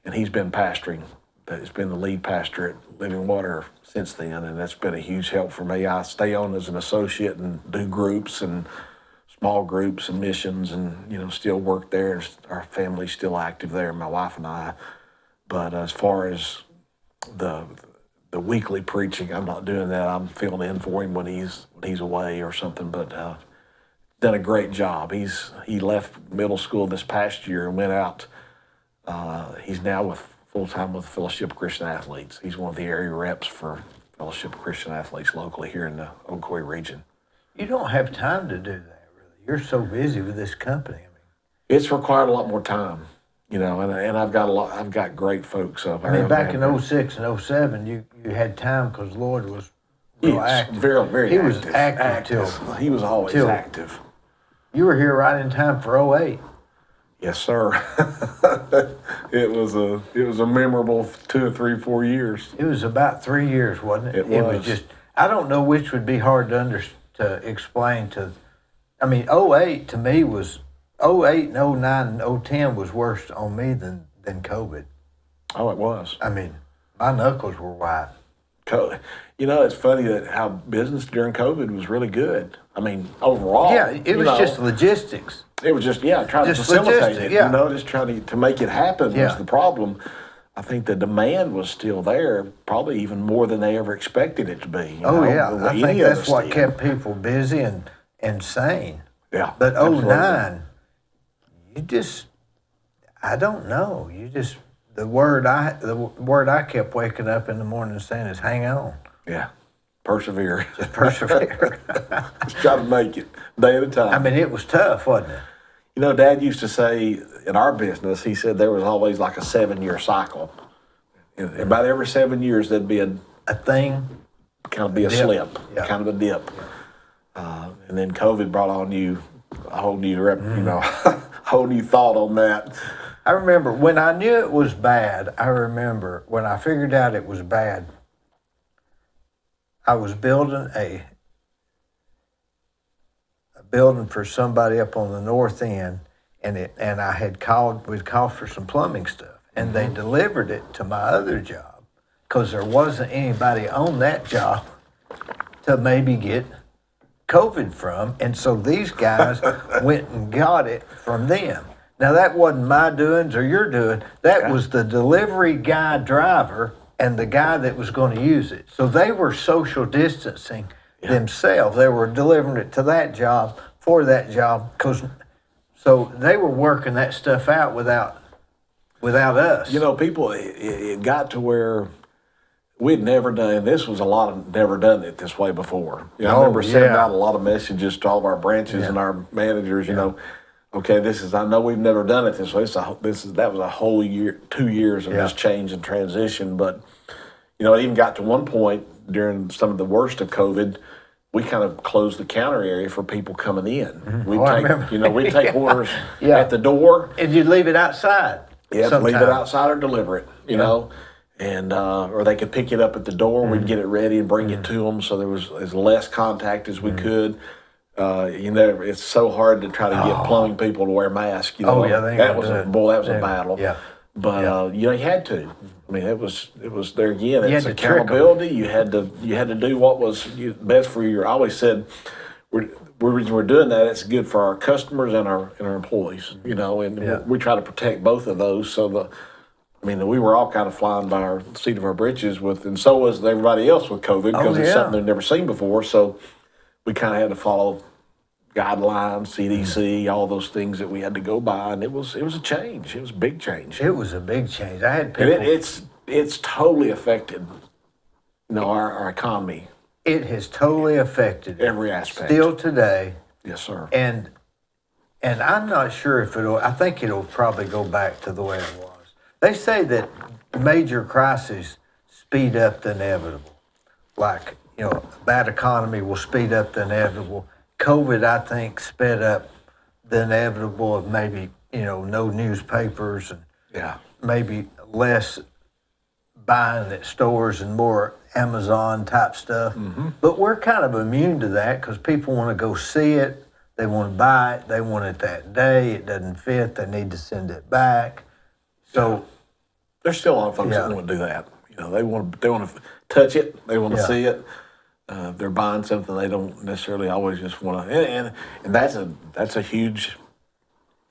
and he's been pastoring. He's been the lead pastor at Living Water since then, and that's been a huge help for me. I stay on as an associate and do groups and small groups and missions, and still work there. And our family's still active there, my wife and I. But as far as the weekly preaching, I'm not doing that. I'm filling in for him when he's away or something. But done a great job. He left middle school this past year and went out. He's now full-time with Fellowship of Christian Athletes. He's one of the area reps for Fellowship of Christian Athletes locally here in the Ocoee region. You don't have time to do that, really. You're so busy with this company. It's required a lot more time, and I've got great folks up there. Back in 06 and 07, you had time because Lloyd was real active. Very, very he active. Was active He was always active. You were here right in time for 08. Yes, sir. It was a memorable 2 or 3, 4 years. It was about 3 years, wasn't it? It was. It was just, I don't know which would be hard to explain to. 08 to me was 08 and 09 and 010 was worse on me than COVID. Oh, it was. My knuckles were wide. It's funny that how business during COVID was really good. Overall. Yeah, it was just logistics. It was just, trying to facilitate it, just trying to make it happen was the problem. I think the demand was still there, probably even more than they ever expected it to be. I think that's what kept people busy and sane. Yeah. But absolutely. 09, I don't know. The word I kept waking up in the morning saying is hang on. Yeah. Persevere. Just persevere. Just try to make it day at a time. It was tough, wasn't it? Dad used to say in our business, he said there was always like a 7-year cycle. About every 7 years, there'd be a thing. Kind of be a slip, kind of a dip. And then COVID brought on you a whole new whole new thought on that. I remember when I knew it was bad, I remember when I figured out it was bad, I was building a building for somebody up on the north end, and we'd called for some plumbing stuff, and they delivered it to my other job because there wasn't anybody on that job to maybe get COVID from, and so these guys went and got it from them. Now that wasn't my doings or your doing. That was the delivery guy driver and the guy that was going to use it. So they were social distancing themselves. They were delivering it to that job for that job, so they were working that stuff out without us. You know, people, it got to where we'd never done, and this was a lot of never done it this way before. You know, I remember sending out a lot of messages to all of our branches and our managers, you know, okay, I know we've never done it this way. That was a whole year, 2 years of this change and transition. But, you know, it even got to one point during some of the worst of COVID, we kind of closed the counter area for people coming in. We'd take orders at the door. And you'd leave it outside. Yeah, leave it outside or deliver it, you know. And or they could pick it up at the door. We'd get it ready and bring it to them, so there was as less contact as we could. You know, it's so hard to try to get plumbing people to wear masks. You know, that was a battle. Yeah. But you know, you had to. I mean, it was there again. It's accountability. You had to do what was best for you. I always said, we're doing that. It's good for our customers and our employees. You know, and we try to protect both of those. So we were all kind of flying by our seat of our britches and so was everybody else with COVID because it's something they've never seen before. So we kind of had to follow guidelines, CDC, all those things that we had to go by, and it was a change. It was a big change. It was a big change. I had people. And it's totally affected, you know, our economy. It has totally affected every aspect. Still today. Yes, sir. And I'm not sure if I think it'll probably go back to the way it was. They say that major crises speed up the inevitable. Like, you know, a bad economy will speed up the inevitable. COVID, I think, sped up the inevitable of maybe, you know, no newspapers and maybe less buying at stores and more Amazon type stuff. But we're kind of immune to that because people want to go see it. They want to buy it. They want it that day. It doesn't fit. They need to send it back. So there's still a lot of folks that want to do that. You know, they want to touch it. They want to see it. They're buying something they don't necessarily always just want to, and that's a huge,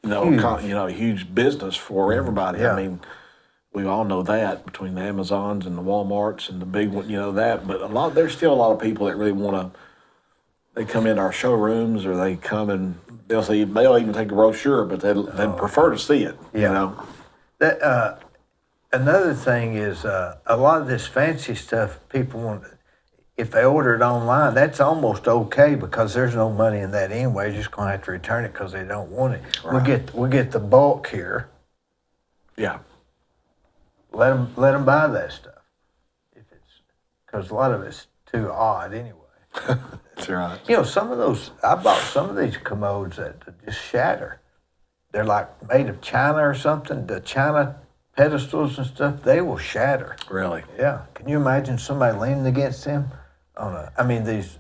huge business for everybody. Yeah. I mean, we all know that between the Amazons and the Walmarts and the big one, you know that. But there's still a lot of people that really want to. They come into our showrooms, or they come and they'll even take a brochure, but they'd prefer to see it. Yeah. You know. That another thing is a lot of this fancy stuff people want. If they order it online, that's almost okay because there's no money in that anyway. You're just going to have to return it because they don't want it. Right. We get the bulk here. Yeah. Let them buy that stuff. Because a lot of it's too odd anyway. That's right. You know, I bought some of these commodes that just shatter. They're like made of china or something. The china pedestals and stuff, they will shatter. Really? Yeah. Can you imagine somebody leaning against them? These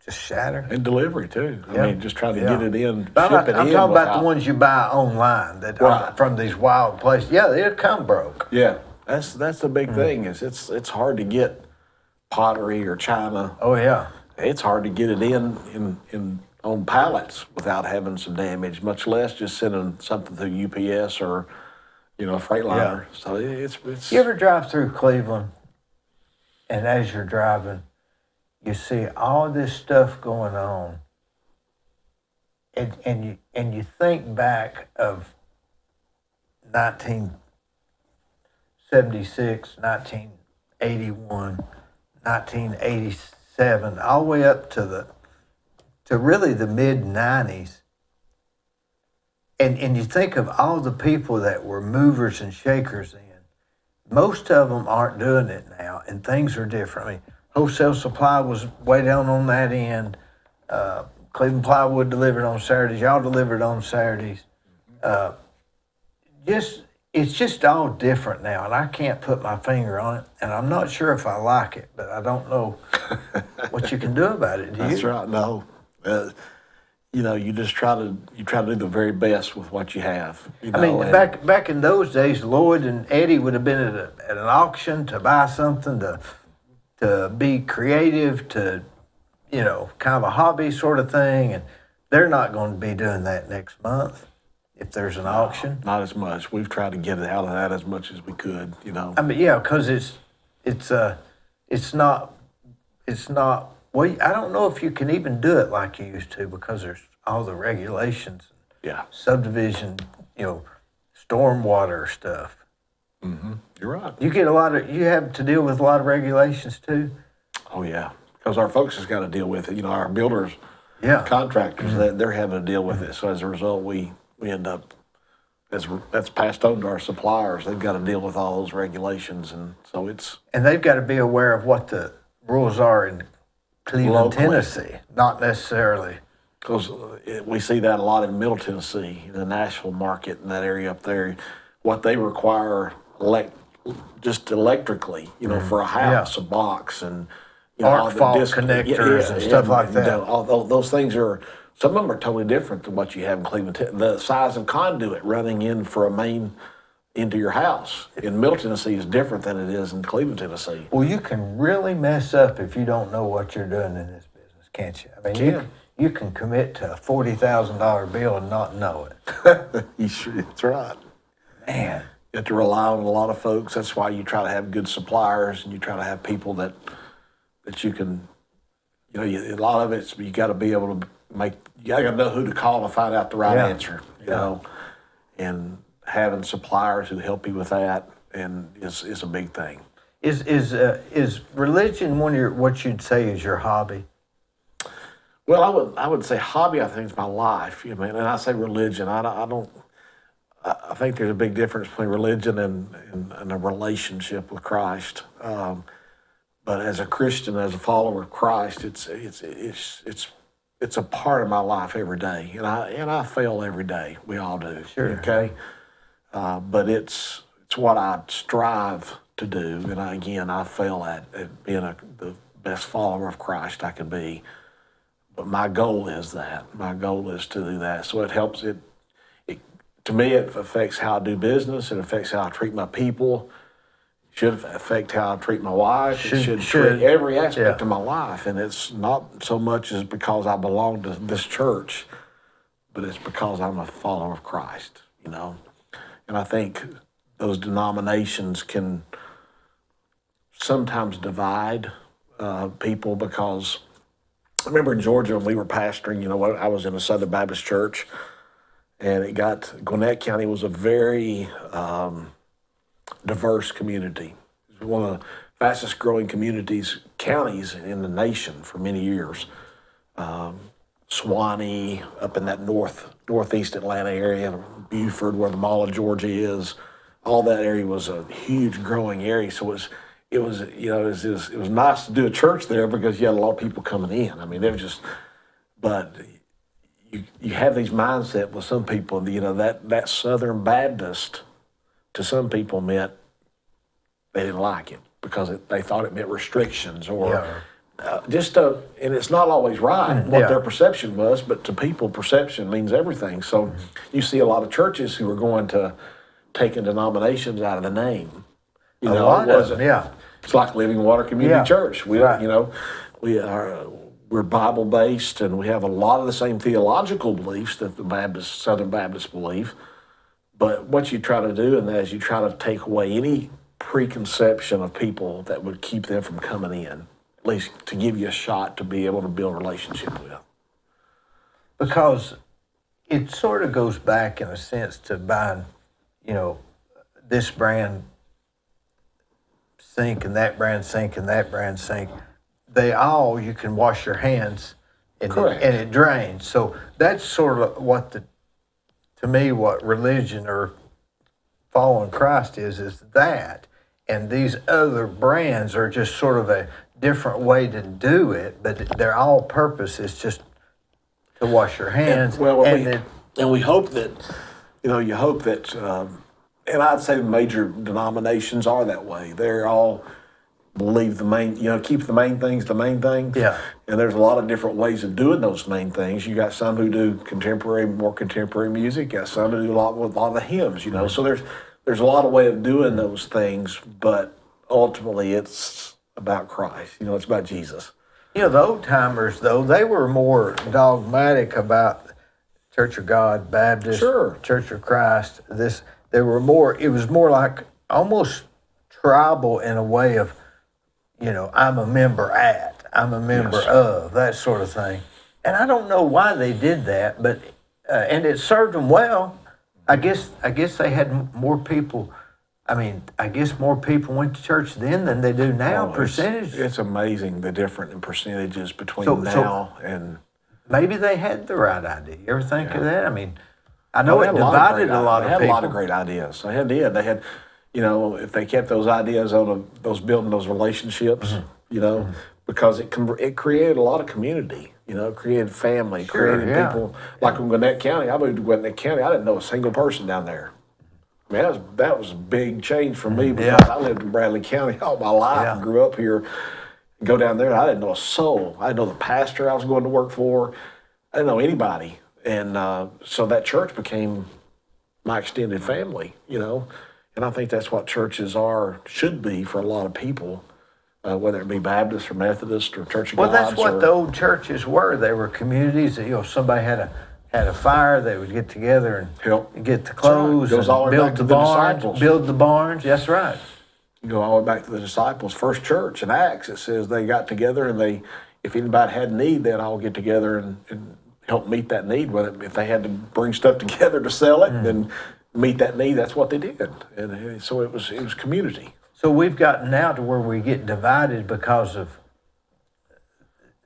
just shatter. And delivery too. Yeah. I mean, just trying to get it in, I'm ship it in. I'm talking about the ones you buy online that are from these wild places. Yeah, they'll come broke. Yeah, that's the big thing is it's hard to get pottery or china. Oh yeah. It's hard to get it in on pallets without having some damage, much less just sending something through UPS or a Freightliner. Yeah. So it's. You ever drive through Cleveland? And as you're driving, you see all this stuff going on, and you think back of 1976, 1981, 1987, all the way up to really the mid-90s, and you think of all the people that were movers and shakers then. Most of them aren't doing it now, and things are different. I mean, wholesale supply was way down on that end. Cleveland Plywood delivered on Saturdays. Y'all delivered on Saturdays. It's just all different now, and I can't put my finger on it. And I'm not sure if I like it, but I don't know what you can do about it. Do you? That's right. No, you just try to do the very best with what you have. I mean, back in those days, Lloyd and Eddie would have been at an auction to buy something to be creative, to kind of a hobby sort of thing, and they're not going to be doing that next month if there's an auction. Not as much. We've tried to get it out of that as much as we could. I mean, yeah, because it's not. Well, I don't know if you can even do it like you used to because there's all the regulations, Yeah. subdivision, stormwater stuff. You're right. You have to deal with a lot of regulations too. Oh yeah, because our folks has got to deal with it. Our builders, Yeah. contractors, they're having to deal with it. So as a result, we end up that's passed on to our suppliers. They've got to deal with all those regulations, and so it's And they've got to be aware of what the rules are in Cleveland, Locally. Tennessee, not necessarily. because we see that a lot in Middle Tennessee, the Nashville market, in that area up there. What they require just electrically, for a house, a box, and all Arc the fault connectors and stuff like that. All those things are. Some of them are totally different than what you have in Cleveland. The size of conduit running in for a main into your house in Middle Tennessee is different than it is in Cleveland, Tennessee. Well, you can really mess up if you don't know what you're doing in this business, can't you? I mean, you can commit to a $40,000 bill and not know it. That's right. Man. You have to rely on a lot of folks. That's why you try to have good suppliers and you try to have people that you can, a lot of it's, you got to be able to you got to know who to call to find out the right answer, and having suppliers who help you with that is a big thing. Is religion what you'd say is your hobby? Well, I would say hobby. I think is my life. And I say religion. I think there's a big difference between religion and a relationship with Christ. But as a Christian, as a follower of Christ, it's a part of my life every day, and I fail every day. We all do. Sure. Okay. But it's what I strive to do, and I fail at being the best follower of Christ I can be. But my goal is that. My goal is to do that. So it helps it. To me, it affects how I do business. It affects how I treat my people. It should affect how I treat my wife. It should treat every aspect of my life. And it's not so much as because I belong to this church, but it's because I'm a follower of Christ, And I think those denominations can sometimes divide people because I remember in Georgia when we were pastoring, I was in a Southern Baptist church. And Gwinnett County was a very diverse community. It was one of the fastest growing counties in the nation for many years. Swanee, up in that northeast Atlanta area, Buford, where the Mall of Georgia is, all that area was a huge growing area. So it was nice to do a church there because you had a lot of people coming in. I mean, but you have these mindset with some people, that Southern Baptist to some people meant they didn't like it because they thought it meant restrictions or and it's not always right what their perception was, but to people, perception means everything. So you see a lot of churches who are going to taking denominations out of the name. It's like Living Water Community Church. We're Bible based, and we have a lot of the same theological beliefs that the Southern Baptists believe. But what you try to do in that is you try to take away any preconception of people that would keep them from coming in, at least to give you a shot to be able to build a relationship with. Because it sort of goes back in a sense to buying, this brand sink and that brand sink and that brand sink. You can wash your hands and it drains. So that's sort of what religion or following Christ is that. And these other brands are just sort of a different way to do it, but their all purpose is just to wash your hands. And we hope that, you hope that, and I'd say the major denominations are that way. They're all believe the main, keep the main things the main things. Yeah. And there's a lot of different ways of doing those main things. You got some who do more contemporary music. You got some who do a lot of the hymns. So there's a lot of way of doing those things, but ultimately it's about Christ. It's about Jesus. The old timers though, they were more dogmatic about Church of God, Baptist, Sure. Church of Christ. It was more like almost tribal in a way of, I'm a member I'm a member Yes. of, that sort of thing. And I don't know why they did that, but and it served them well. I guess they had more people. I guess more people went to church then than they do now. Percentage. It's amazing the difference in percentages between So- now and. Maybe they had the right idea. You ever think of that? I know They it had a lot of divided great a lot They of had people. a lot of great ideas. They had, if they kept those ideas those building those relationships, because it created a lot of community. Created family, Sure, created yeah. people. Like in Gwinnett County, I moved to Gwinnett County. I didn't know a single person down there. That was a big change for me because Yeah. I lived in Bradley County all my life Yeah. and grew up here. Go down there, I didn't know a soul. I didn't know the pastor I was going to work for. I didn't know anybody. And so that church became my extended family, And I think that's what churches should be for a lot of people, whether it be Baptist or Methodist or Church of Well, God's. that's what the old churches were. They were communities that, somebody had a fire, they would get together and Help. get the clothes, Goes all the way build back the to the barns, disciples. build the barns. That's right. You go all the way back to the disciples' first church in Acts. It says they got together and if anybody had a need, they'd all get together and help meet that need. Whether if they had to bring stuff together to sell it and meet that need, that's what they did. And so it was community. So we've gotten now to where we get divided because of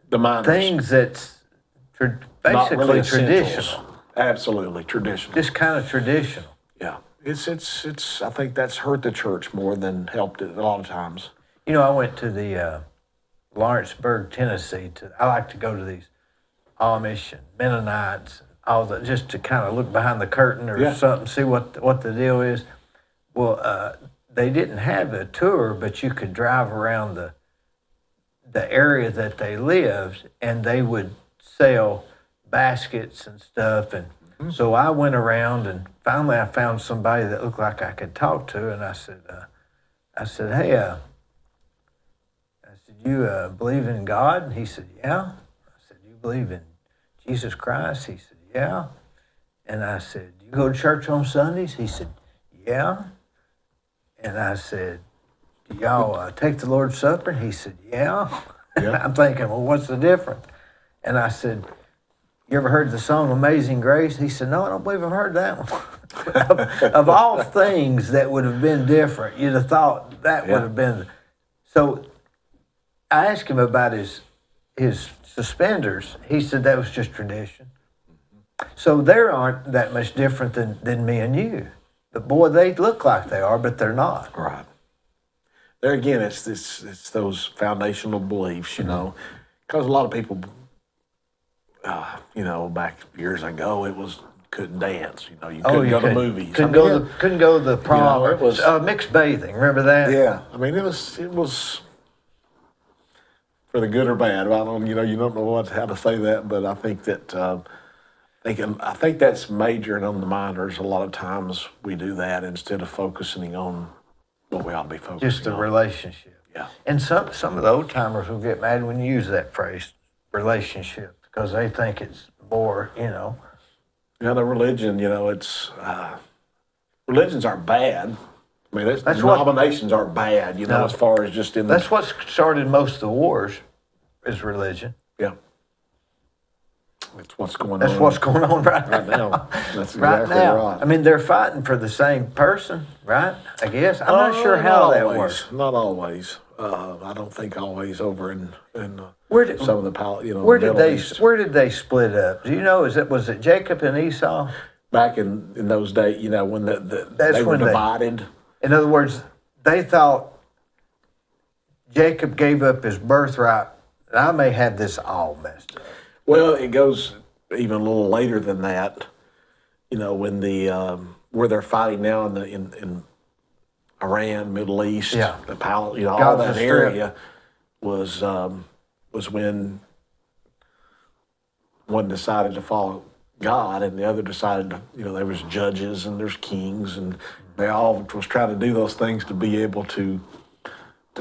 The minors, things that's not basically really essentials. traditional, Absolutely traditional. just kind of traditional. Yeah, it's. I think that's hurt the church more than helped it a lot of times. I went to the Lawrenceburg, Tennessee. I like to go to these Amish and Mennonites, and all that, just to kind of look behind the curtain or Yeah. something, see what the deal is. Well, they didn't have a tour, but you could drive around the area that they lived, and they would sell baskets and stuff. And so I went around, and finally I found somebody that looked like I could talk to, and I said, hey, you believe in God? And he said, yeah. I said, you believe in Jesus Christ? He said, yeah. And I said, you go to church on Sundays? He said, yeah. And I said, do y'all take the Lord's Supper? And he said, yeah. Yeah. I'm thinking, well, what's the difference? And I said, you ever heard the song Amazing Grace? He said, no, I don't believe I've heard that one. of all things that would have been different, you'd have thought that would have been. So I asked him about his suspenders. He said that was just tradition. So they aren't that much different than me and you. But boy, they look like they are, but they're not. Right. There again, it's those foundational beliefs, because a lot of people, back years ago, it was couldn't dance. You couldn't go to movies. Couldn't go to the prom. it was mixed bathing. Remember that? Yeah, it was for the good or bad. I don't, you don't know how to say that, but I think that I think that's majoring on the minors. A lot of times we do that instead of focusing on what we ought to be focusing on. Just the relationship. Yeah. And some of the old timers will get mad when you use that phrase, relationship, because they think it's more, Yeah, the religion, it's religions aren't bad. I mean, denominations aren't bad, No. as far as just in the. That's what started most of the wars, is religion. Yeah. It's what's going on. That's what's going on right right now. now. That's Right exactly now. right. I mean, they're fighting for the same person, right? I guess. I'm not sure how not that always. works. Not always. I don't think always over in Where did, some of the where did Middle they East. where did they split up? Do you know? Was it Jacob and Esau? Back in those days, when That's they were when divided. In other words, they thought Jacob gave up his birthright. And I may have this all messed up. Well, it goes. even a little later than that, when the where they're fighting now in Iran, Middle East, Yeah. the all Gaza that Strip. area was when one decided to follow God and the other decided to, there was judges and there's kings and they all was trying to do those things to be able to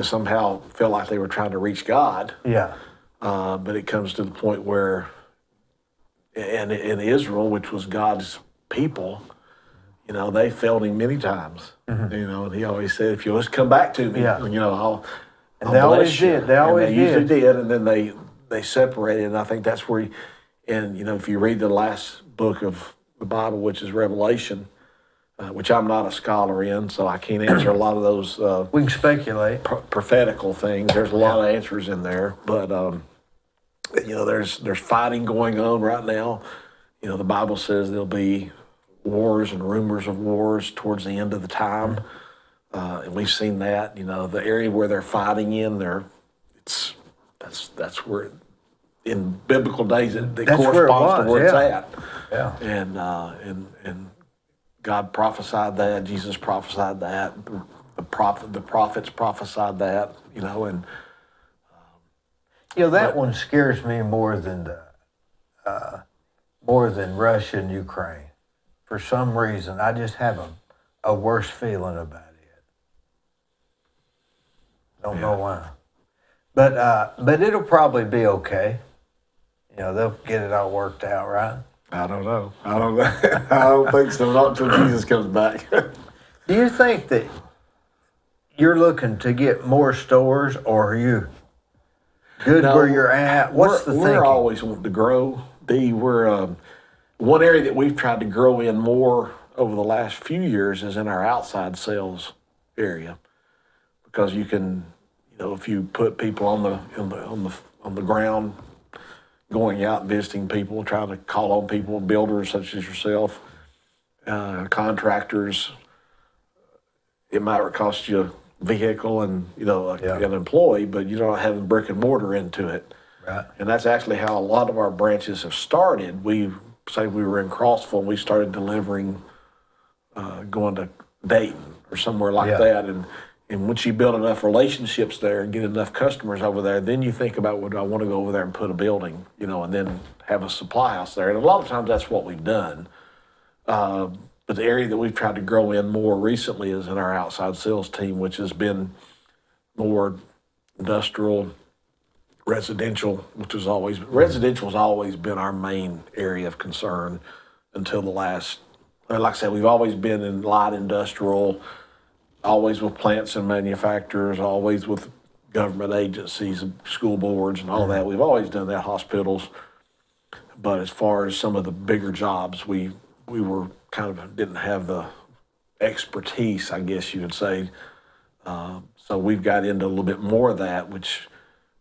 somehow feel like they were trying to reach God. Yeah. But it comes to the point where, and in Israel, which was God's people, they failed him many times. And he always said, "If you'll just come back to me, Yeah. I'll And they always bless you." did. They always and they usually did. did. And then they separated. And I think that's where, if you read the last book of the Bible, which is Revelation, which I'm not a scholar in, so I can't answer a lot of those We can speculate. prophetical things. There's a lot of answers in there, but there's fighting going on right now. The Bible says there'll be wars and rumors of wars towards the end of the time, and we've seen that. The area where they're fighting in, that's where in biblical days it That's where it corresponds to was, where it's yeah. at. Yeah. And God prophesied that. Jesus prophesied that. The prophets prophesied that. And That one scares me more than Russia and Ukraine. For some reason, I just have a worse feeling about it. Don't know why. But it'll probably be okay. They'll get it all worked out, right? I don't know. I don't think so. Not until Jesus comes back. Do you think that you're looking to get more stores, or are you good No, where you're at? What's the thinking? We're always wanting to grow. Dee, we're one area that we've tried to grow in more over the last few years is in our outside sales area, because you can, if you put people on the ground, going out visiting people, trying to call on people, builders such as yourself, contractors, it might cost you a vehicle and an employee, but you don't have brick and mortar into it. Right. And that's actually how a lot of our branches have started. We were in Crossville, and we started delivering, going to Dayton or somewhere like that. And once you build enough relationships there and get enough customers over there, then you think about, well, do I want to go over there and put a building, and then have a supply house there. And a lot of times that's what we've done. But the area that we've tried to grow in more recently is in our outside sales team, which has been more industrial, residential, residential has always been our main area of concern until the last, like I said, we've always been in light industrial, always with plants and manufacturers, always with government agencies, school boards and all that. We've always done that, hospitals. But as far as some of the bigger jobs, we were kind of didn't have the expertise, I guess you would say. So we've got into a little bit more of that, which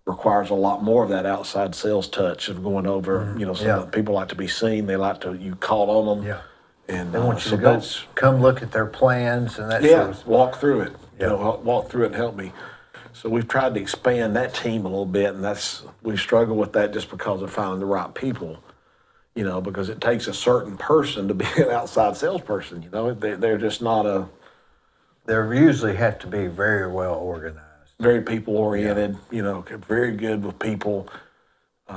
requires a lot more of that outside sales touch of going over, some of the people like to be seen. They like to, you call on them. Yeah. And They want you to go come look at their plans and that sort of. walk through it. Yeah. Walk through it and help me. So we've tried to expand that team a little bit, and we struggle with that just because of finding the right people. Because it takes a certain person to be an outside salesperson. They're just not They usually have to be very well organized. very people oriented. Very good with people.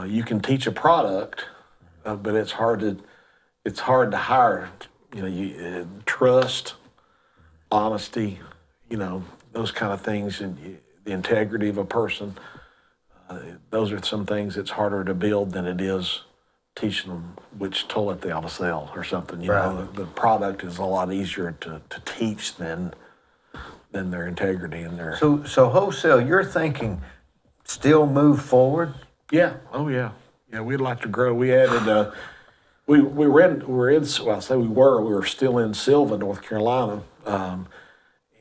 You can teach a product, but it's hard to hire. Trust, honesty, those kind of things, and the integrity of a person. Those are some things that's harder to build than it is teaching them which toilet they ought to sell or something. The product is a lot easier to teach than their integrity and their. So wholesale, you're thinking still move forward? Yeah. Oh yeah. Yeah. We'd like to grow. We added. We were still in Sylva, North Carolina,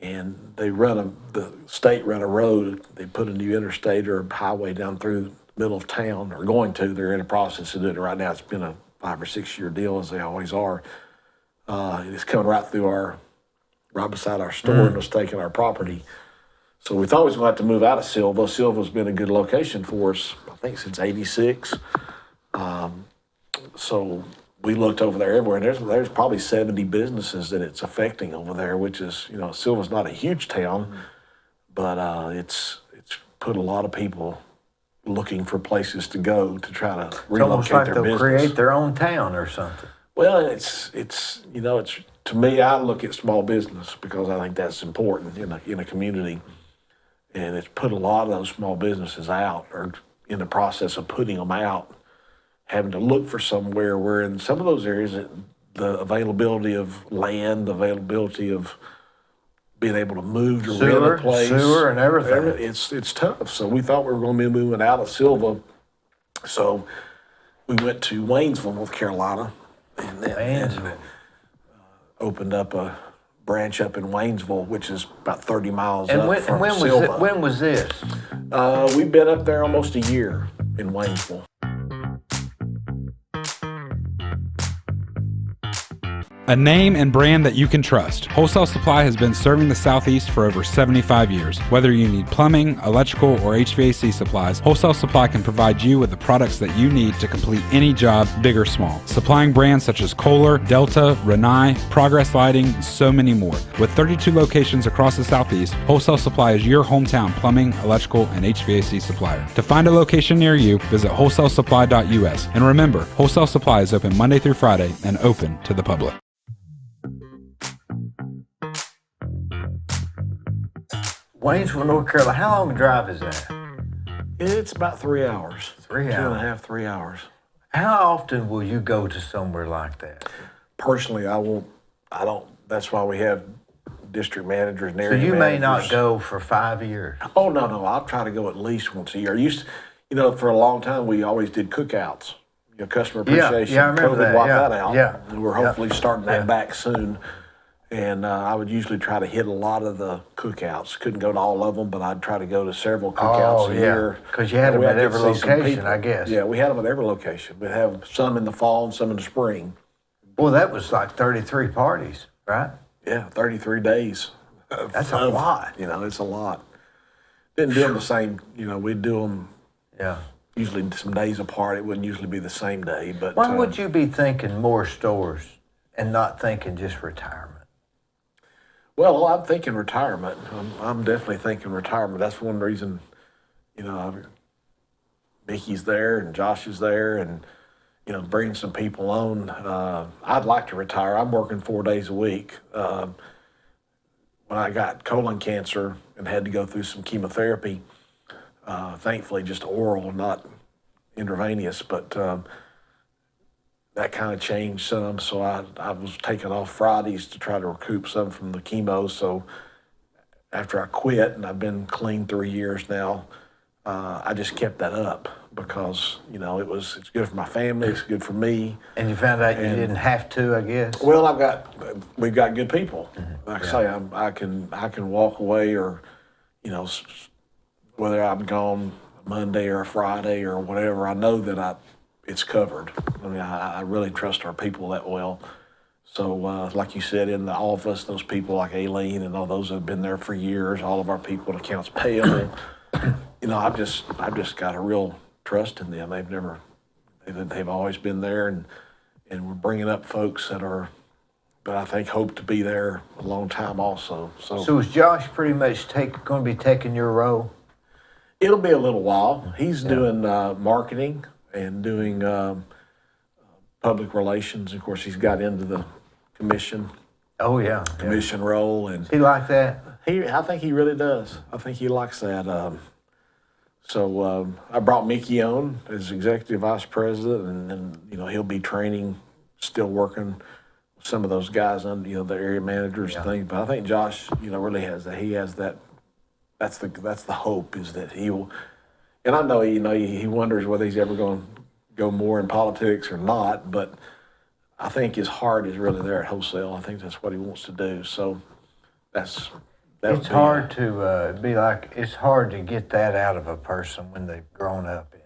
and the state run a road. They put a new interstate or highway down through the middle of town, or going to. They're in the process of doing it right now. It's been a 5 or 6 year deal, as they always are. And it's coming right beside our store, and it's taking our property. So we thought we was going to have to move out of Sylva. Sylva's been a good location for us, I think, since '86. So we looked over there everywhere, and there's probably 70 businesses that it's affecting over there, which is, Sylva's not a huge town, but it's put a lot of people looking for places to go to try to It's almost relocate like their they'll business. create their own town or something. Well, it's to me, I look at small business because I think that's important in a community, and it's put a lot of those small businesses out, or in the process of putting them out, having to look for somewhere where in some of those areas the availability of land, the availability of being able to move to rent a place, sewer and everything. it's tough. So we thought we were going to be moving out of Sylva, so we went to Waynesville, North Carolina, and opened up a branch up in Waynesville, which is about 30 miles And up when, from when Sylva. when was this? We've been up there almost a year in Waynesville. A name and brand that you can trust. Wholesale Supply has been serving the Southeast for over 75 years. Whether you need plumbing, electrical, or HVAC supplies, Wholesale Supply can provide you with the products that you need to complete any job, big or small. Supplying brands such as Kohler, Delta, Rinnai, Progress Lighting, and so many more. With 32 locations across the Southeast, Wholesale Supply is your hometown plumbing, electrical, and HVAC supplier. To find a location near you, visit wholesalesupply.us. And remember, Wholesale Supply is open Monday through Friday and open to the public. Waynesville, North Carolina. How long a drive is that? It's about 3 hours. 3 2 and a hours. half, 3 hours. How often will you go to somewhere like that? Personally, I don't. That's why we have district managers and So area you may not managers. go for 5 years. Oh, no. I'll try to go at least once a year. For a long time, we always did cookouts. Customer appreciation. yeah, I remember COVID that, wiped yeah, that out. yeah. And we're hopefully starting that Yeah. back soon. And I would usually try to hit a lot of the cookouts. Couldn't go to all of them, but I'd try to go to several cookouts a year. Because you had them We at to every see some location, people. I guess. Yeah, we had them at every location. We'd have some in the fall and some in the spring. Boy, that was like 33 parties, right? Yeah, 33 days. That's a lot. It's a lot. Didn't do them the same, we'd do them Yeah. usually some days apart. It wouldn't usually be the same day, but. Why would you be thinking more stores and not thinking just retirement? Well, I'm thinking retirement. I'm definitely thinking retirement. That's one reason, Mickey's there and Josh is there and, bringing some people on. I'd like to retire. I'm working 4 days a week. When I got colon cancer and had to go through some chemotherapy, thankfully just oral, not intravenous, but that kind of changed some. So I was taking off Fridays to try to recoup some from the chemo. So after I quit, and I've been clean 3 years now, I just kept that up because, it's good for my family, it's good for me. And you found out you didn't have to, I guess? Well, we've got good people. Like I say, I can walk away, or, whether I'm gone Monday or Friday or whatever, I know that it's covered. I really trust our people that well. So, like you said, in the office, those people like Aileen and all those have been there for years. All of our people in accounts payable. I've just got a real trust in them. They've always been there, and we're bringing up folks that I think hope to be there a long time also. So is Josh pretty much going to be taking your role? It'll be a little while. He's doing marketing and doing public relations. Of course, he's got into the commission Oh, yeah. role, and He like that? I think he really does. I think he likes that. So I brought Mickey on as executive vice president, and he'll be training, still working with some of those guys under the area managers and things. But I think Josh, really has that. He has that. That's the hope, is that he will. And I know he wonders whether he's ever going to go more in politics or not. But I think his heart is really there at wholesale. I think that's what he wants to do. So It's hard to get that out of a person when they've grown up in it.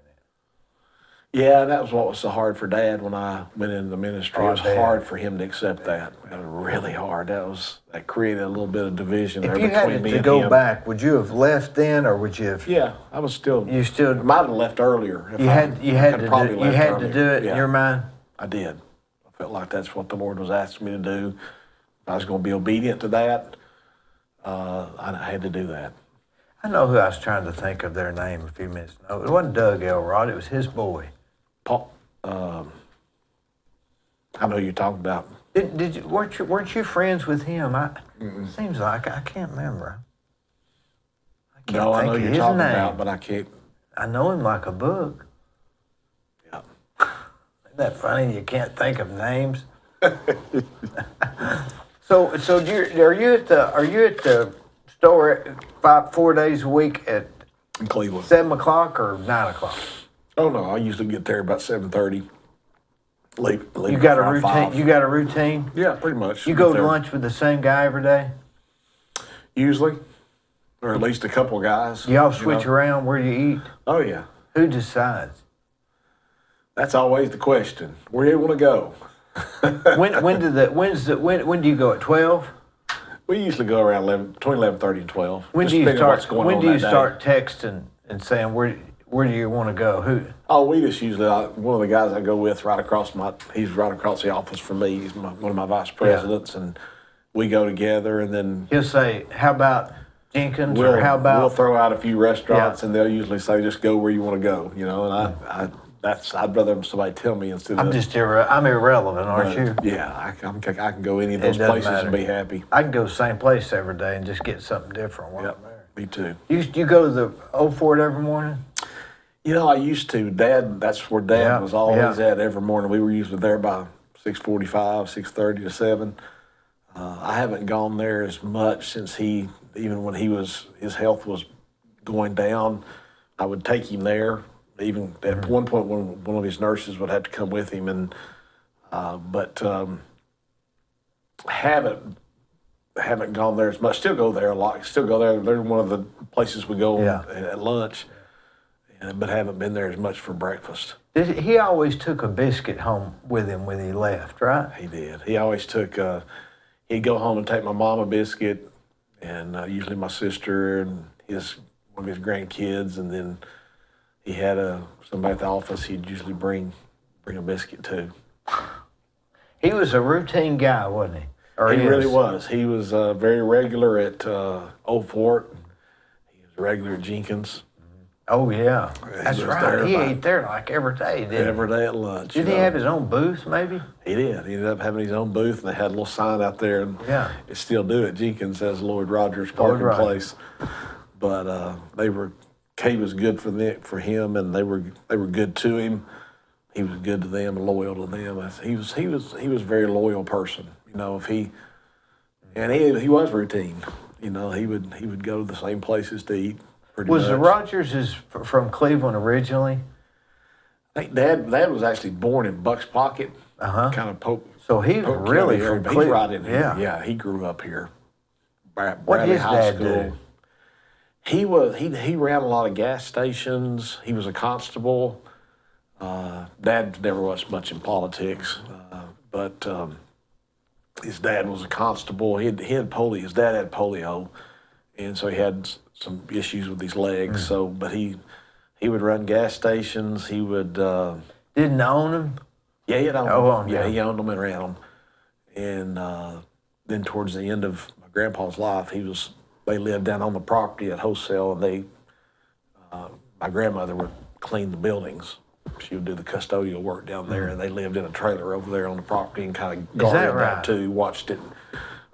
Yeah, that was what was so hard for Dad when I went into the ministry. Oh, It was Dad. hard for him to accept that. It was really hard. That created a little bit of division If there you between had me to and go him. back, would you have left then, or would you have? Yeah, I was still. You still. I might have left earlier. You had to probably do. You left had to earlier. do it Yeah. in your mind. I did. I felt like that's what the Lord was asking me to do. If I was going to be obedient to that, I had to do that. I know who I was trying to think of their name a few minutes ago. It wasn't Doug Elrod. It was his boy. Paul, I know who you're talking about. Did you weren't you friends with him? Seems like I can't remember. I can't No, I think know of who you're his talking name. about, but I can't. I know him like a book. Yeah. Isn't that funny? You can't think of names. So are you at the store 4 days a week at In Cleveland. 7 o'clock or 9 o'clock? Oh no, I usually get there about 7:30. Leave You got a around routine. 5. You got a routine. Yeah, pretty much. You Get go to there lunch with the same guy every day. usually, or at least a couple of guys. Y'all you switch know. around where you eat. Oh yeah, Who decides? that's always the question. Where do you want to go? When do you go at 12? We usually go around 11, between 11:30 and 12. When just do you depending on what's start? going When on do you that day. start texting and saying where do you want to go? Who? Oh, we just usually, one of the guys I go with he's right across the office from me. He's one of my vice presidents, and we go together, and then He'll say, "How about Jenkins?" we'll or "How about?" we'll throw out a few restaurants, Yeah. and they'll usually say, "Just go where you want to go," you know. And I'd rather somebody tell me instead I'm of just I'm irrelevant, aren't you? Yeah, I can go any of It those doesn't places matter. and be happy. I can go to the same place every day and just get something different while Yep, I'm there. me too. You go to the Old Fort every morning? You know, I used to. That's where Dad Yeah, was always yeah. at every morning. We were usually there by 6:45, 6:30 to 7. I haven't gone there as much since even when his health was going down, I would take him there. Even at one point, one of his nurses would have to come with him, and haven't gone there as much. Still go there a lot. Still go there. They're one of the places we go Yeah. at lunch, but haven't been there as much for breakfast. He always took a biscuit home with him when he left, right? He did. He always took. He'd go home and take my mom a biscuit, and usually my sister and one of his grandkids, and then he had somebody at the office. He'd usually bring a biscuit too. He was a routine guy, wasn't he? Or He is? really was. He was very regular at Old Fort. He was regular at Jenkins. Oh yeah, that's was right. there He about- ate there like every day, didn't Every day at lunch. he? Did you he know. have his own booth, maybe? He did. He ended up having his own booth, and they had a little sign out there, and Yeah. it still do it. Jenkins says Lloyd Rogers Lloyd parking Rogers. place, but Kay was good for him, and they were good to him. He was good to them, and loyal to them. He was a very loyal person. You know, he was routine. You know, he would go to the same places to eat. Pretty Was much. the Rogers from Cleveland originally? I think Dad was actually born in Bucks Pocket, kind of Polk. So he's Polk really County from area, but Cleveland. He's right in here. Yeah. Yeah, he grew up here. What Bradley his High dad School. do? He ran a lot of gas stations. He was a constable. Dad never was much in politics, but his dad was a constable. He had polio. His dad had polio, and so he had some issues with his legs. So, but he would run gas stations. He would. Didn't own him? Yeah, he had owned Oh, them. owned Yeah, them. he owned them and ran them. And then towards the end of my grandpa's life, they lived down on the property at wholesale, and my grandmother would clean the buildings. She would do the custodial work down there, and they lived in a trailer over there on the property and kind of guarded that right? too, watched it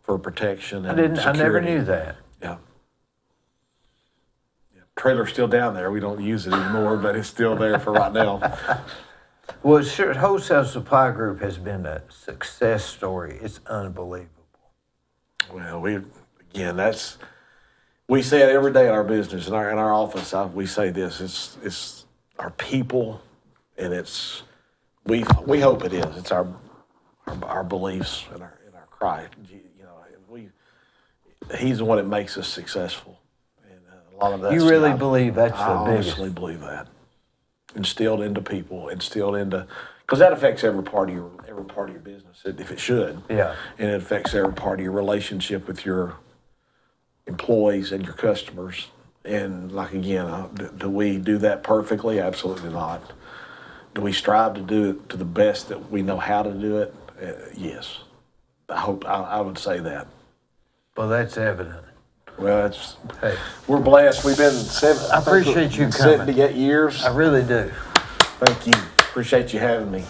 for protection and I never security. knew that. Yeah. Trailer's still down there. We don't use it anymore, but it's still there for right now. Well, sure, Wholesale Supply Group has been a success story. It's unbelievable. Well, we say it every day in our business, in our office. We say this: it's our people, and we hope it is. It's our beliefs and our Christ. You know, He's the one that makes us successful, and a lot of that. You really believe that's the I biggest? honestly believe that. Instilled into people, because that affects every part of your business. If it should, Yeah. and it affects every part of your relationship with your employees and your customers. And like again, do we do that perfectly? Absolutely not. Do we strive to do it to the best that we know how to do it? Yes. I would say that. Well, that's evident. Well, Hey, we're blessed. We've been I appreciate you coming. 78 years. I really do. Thank you. Appreciate you having me.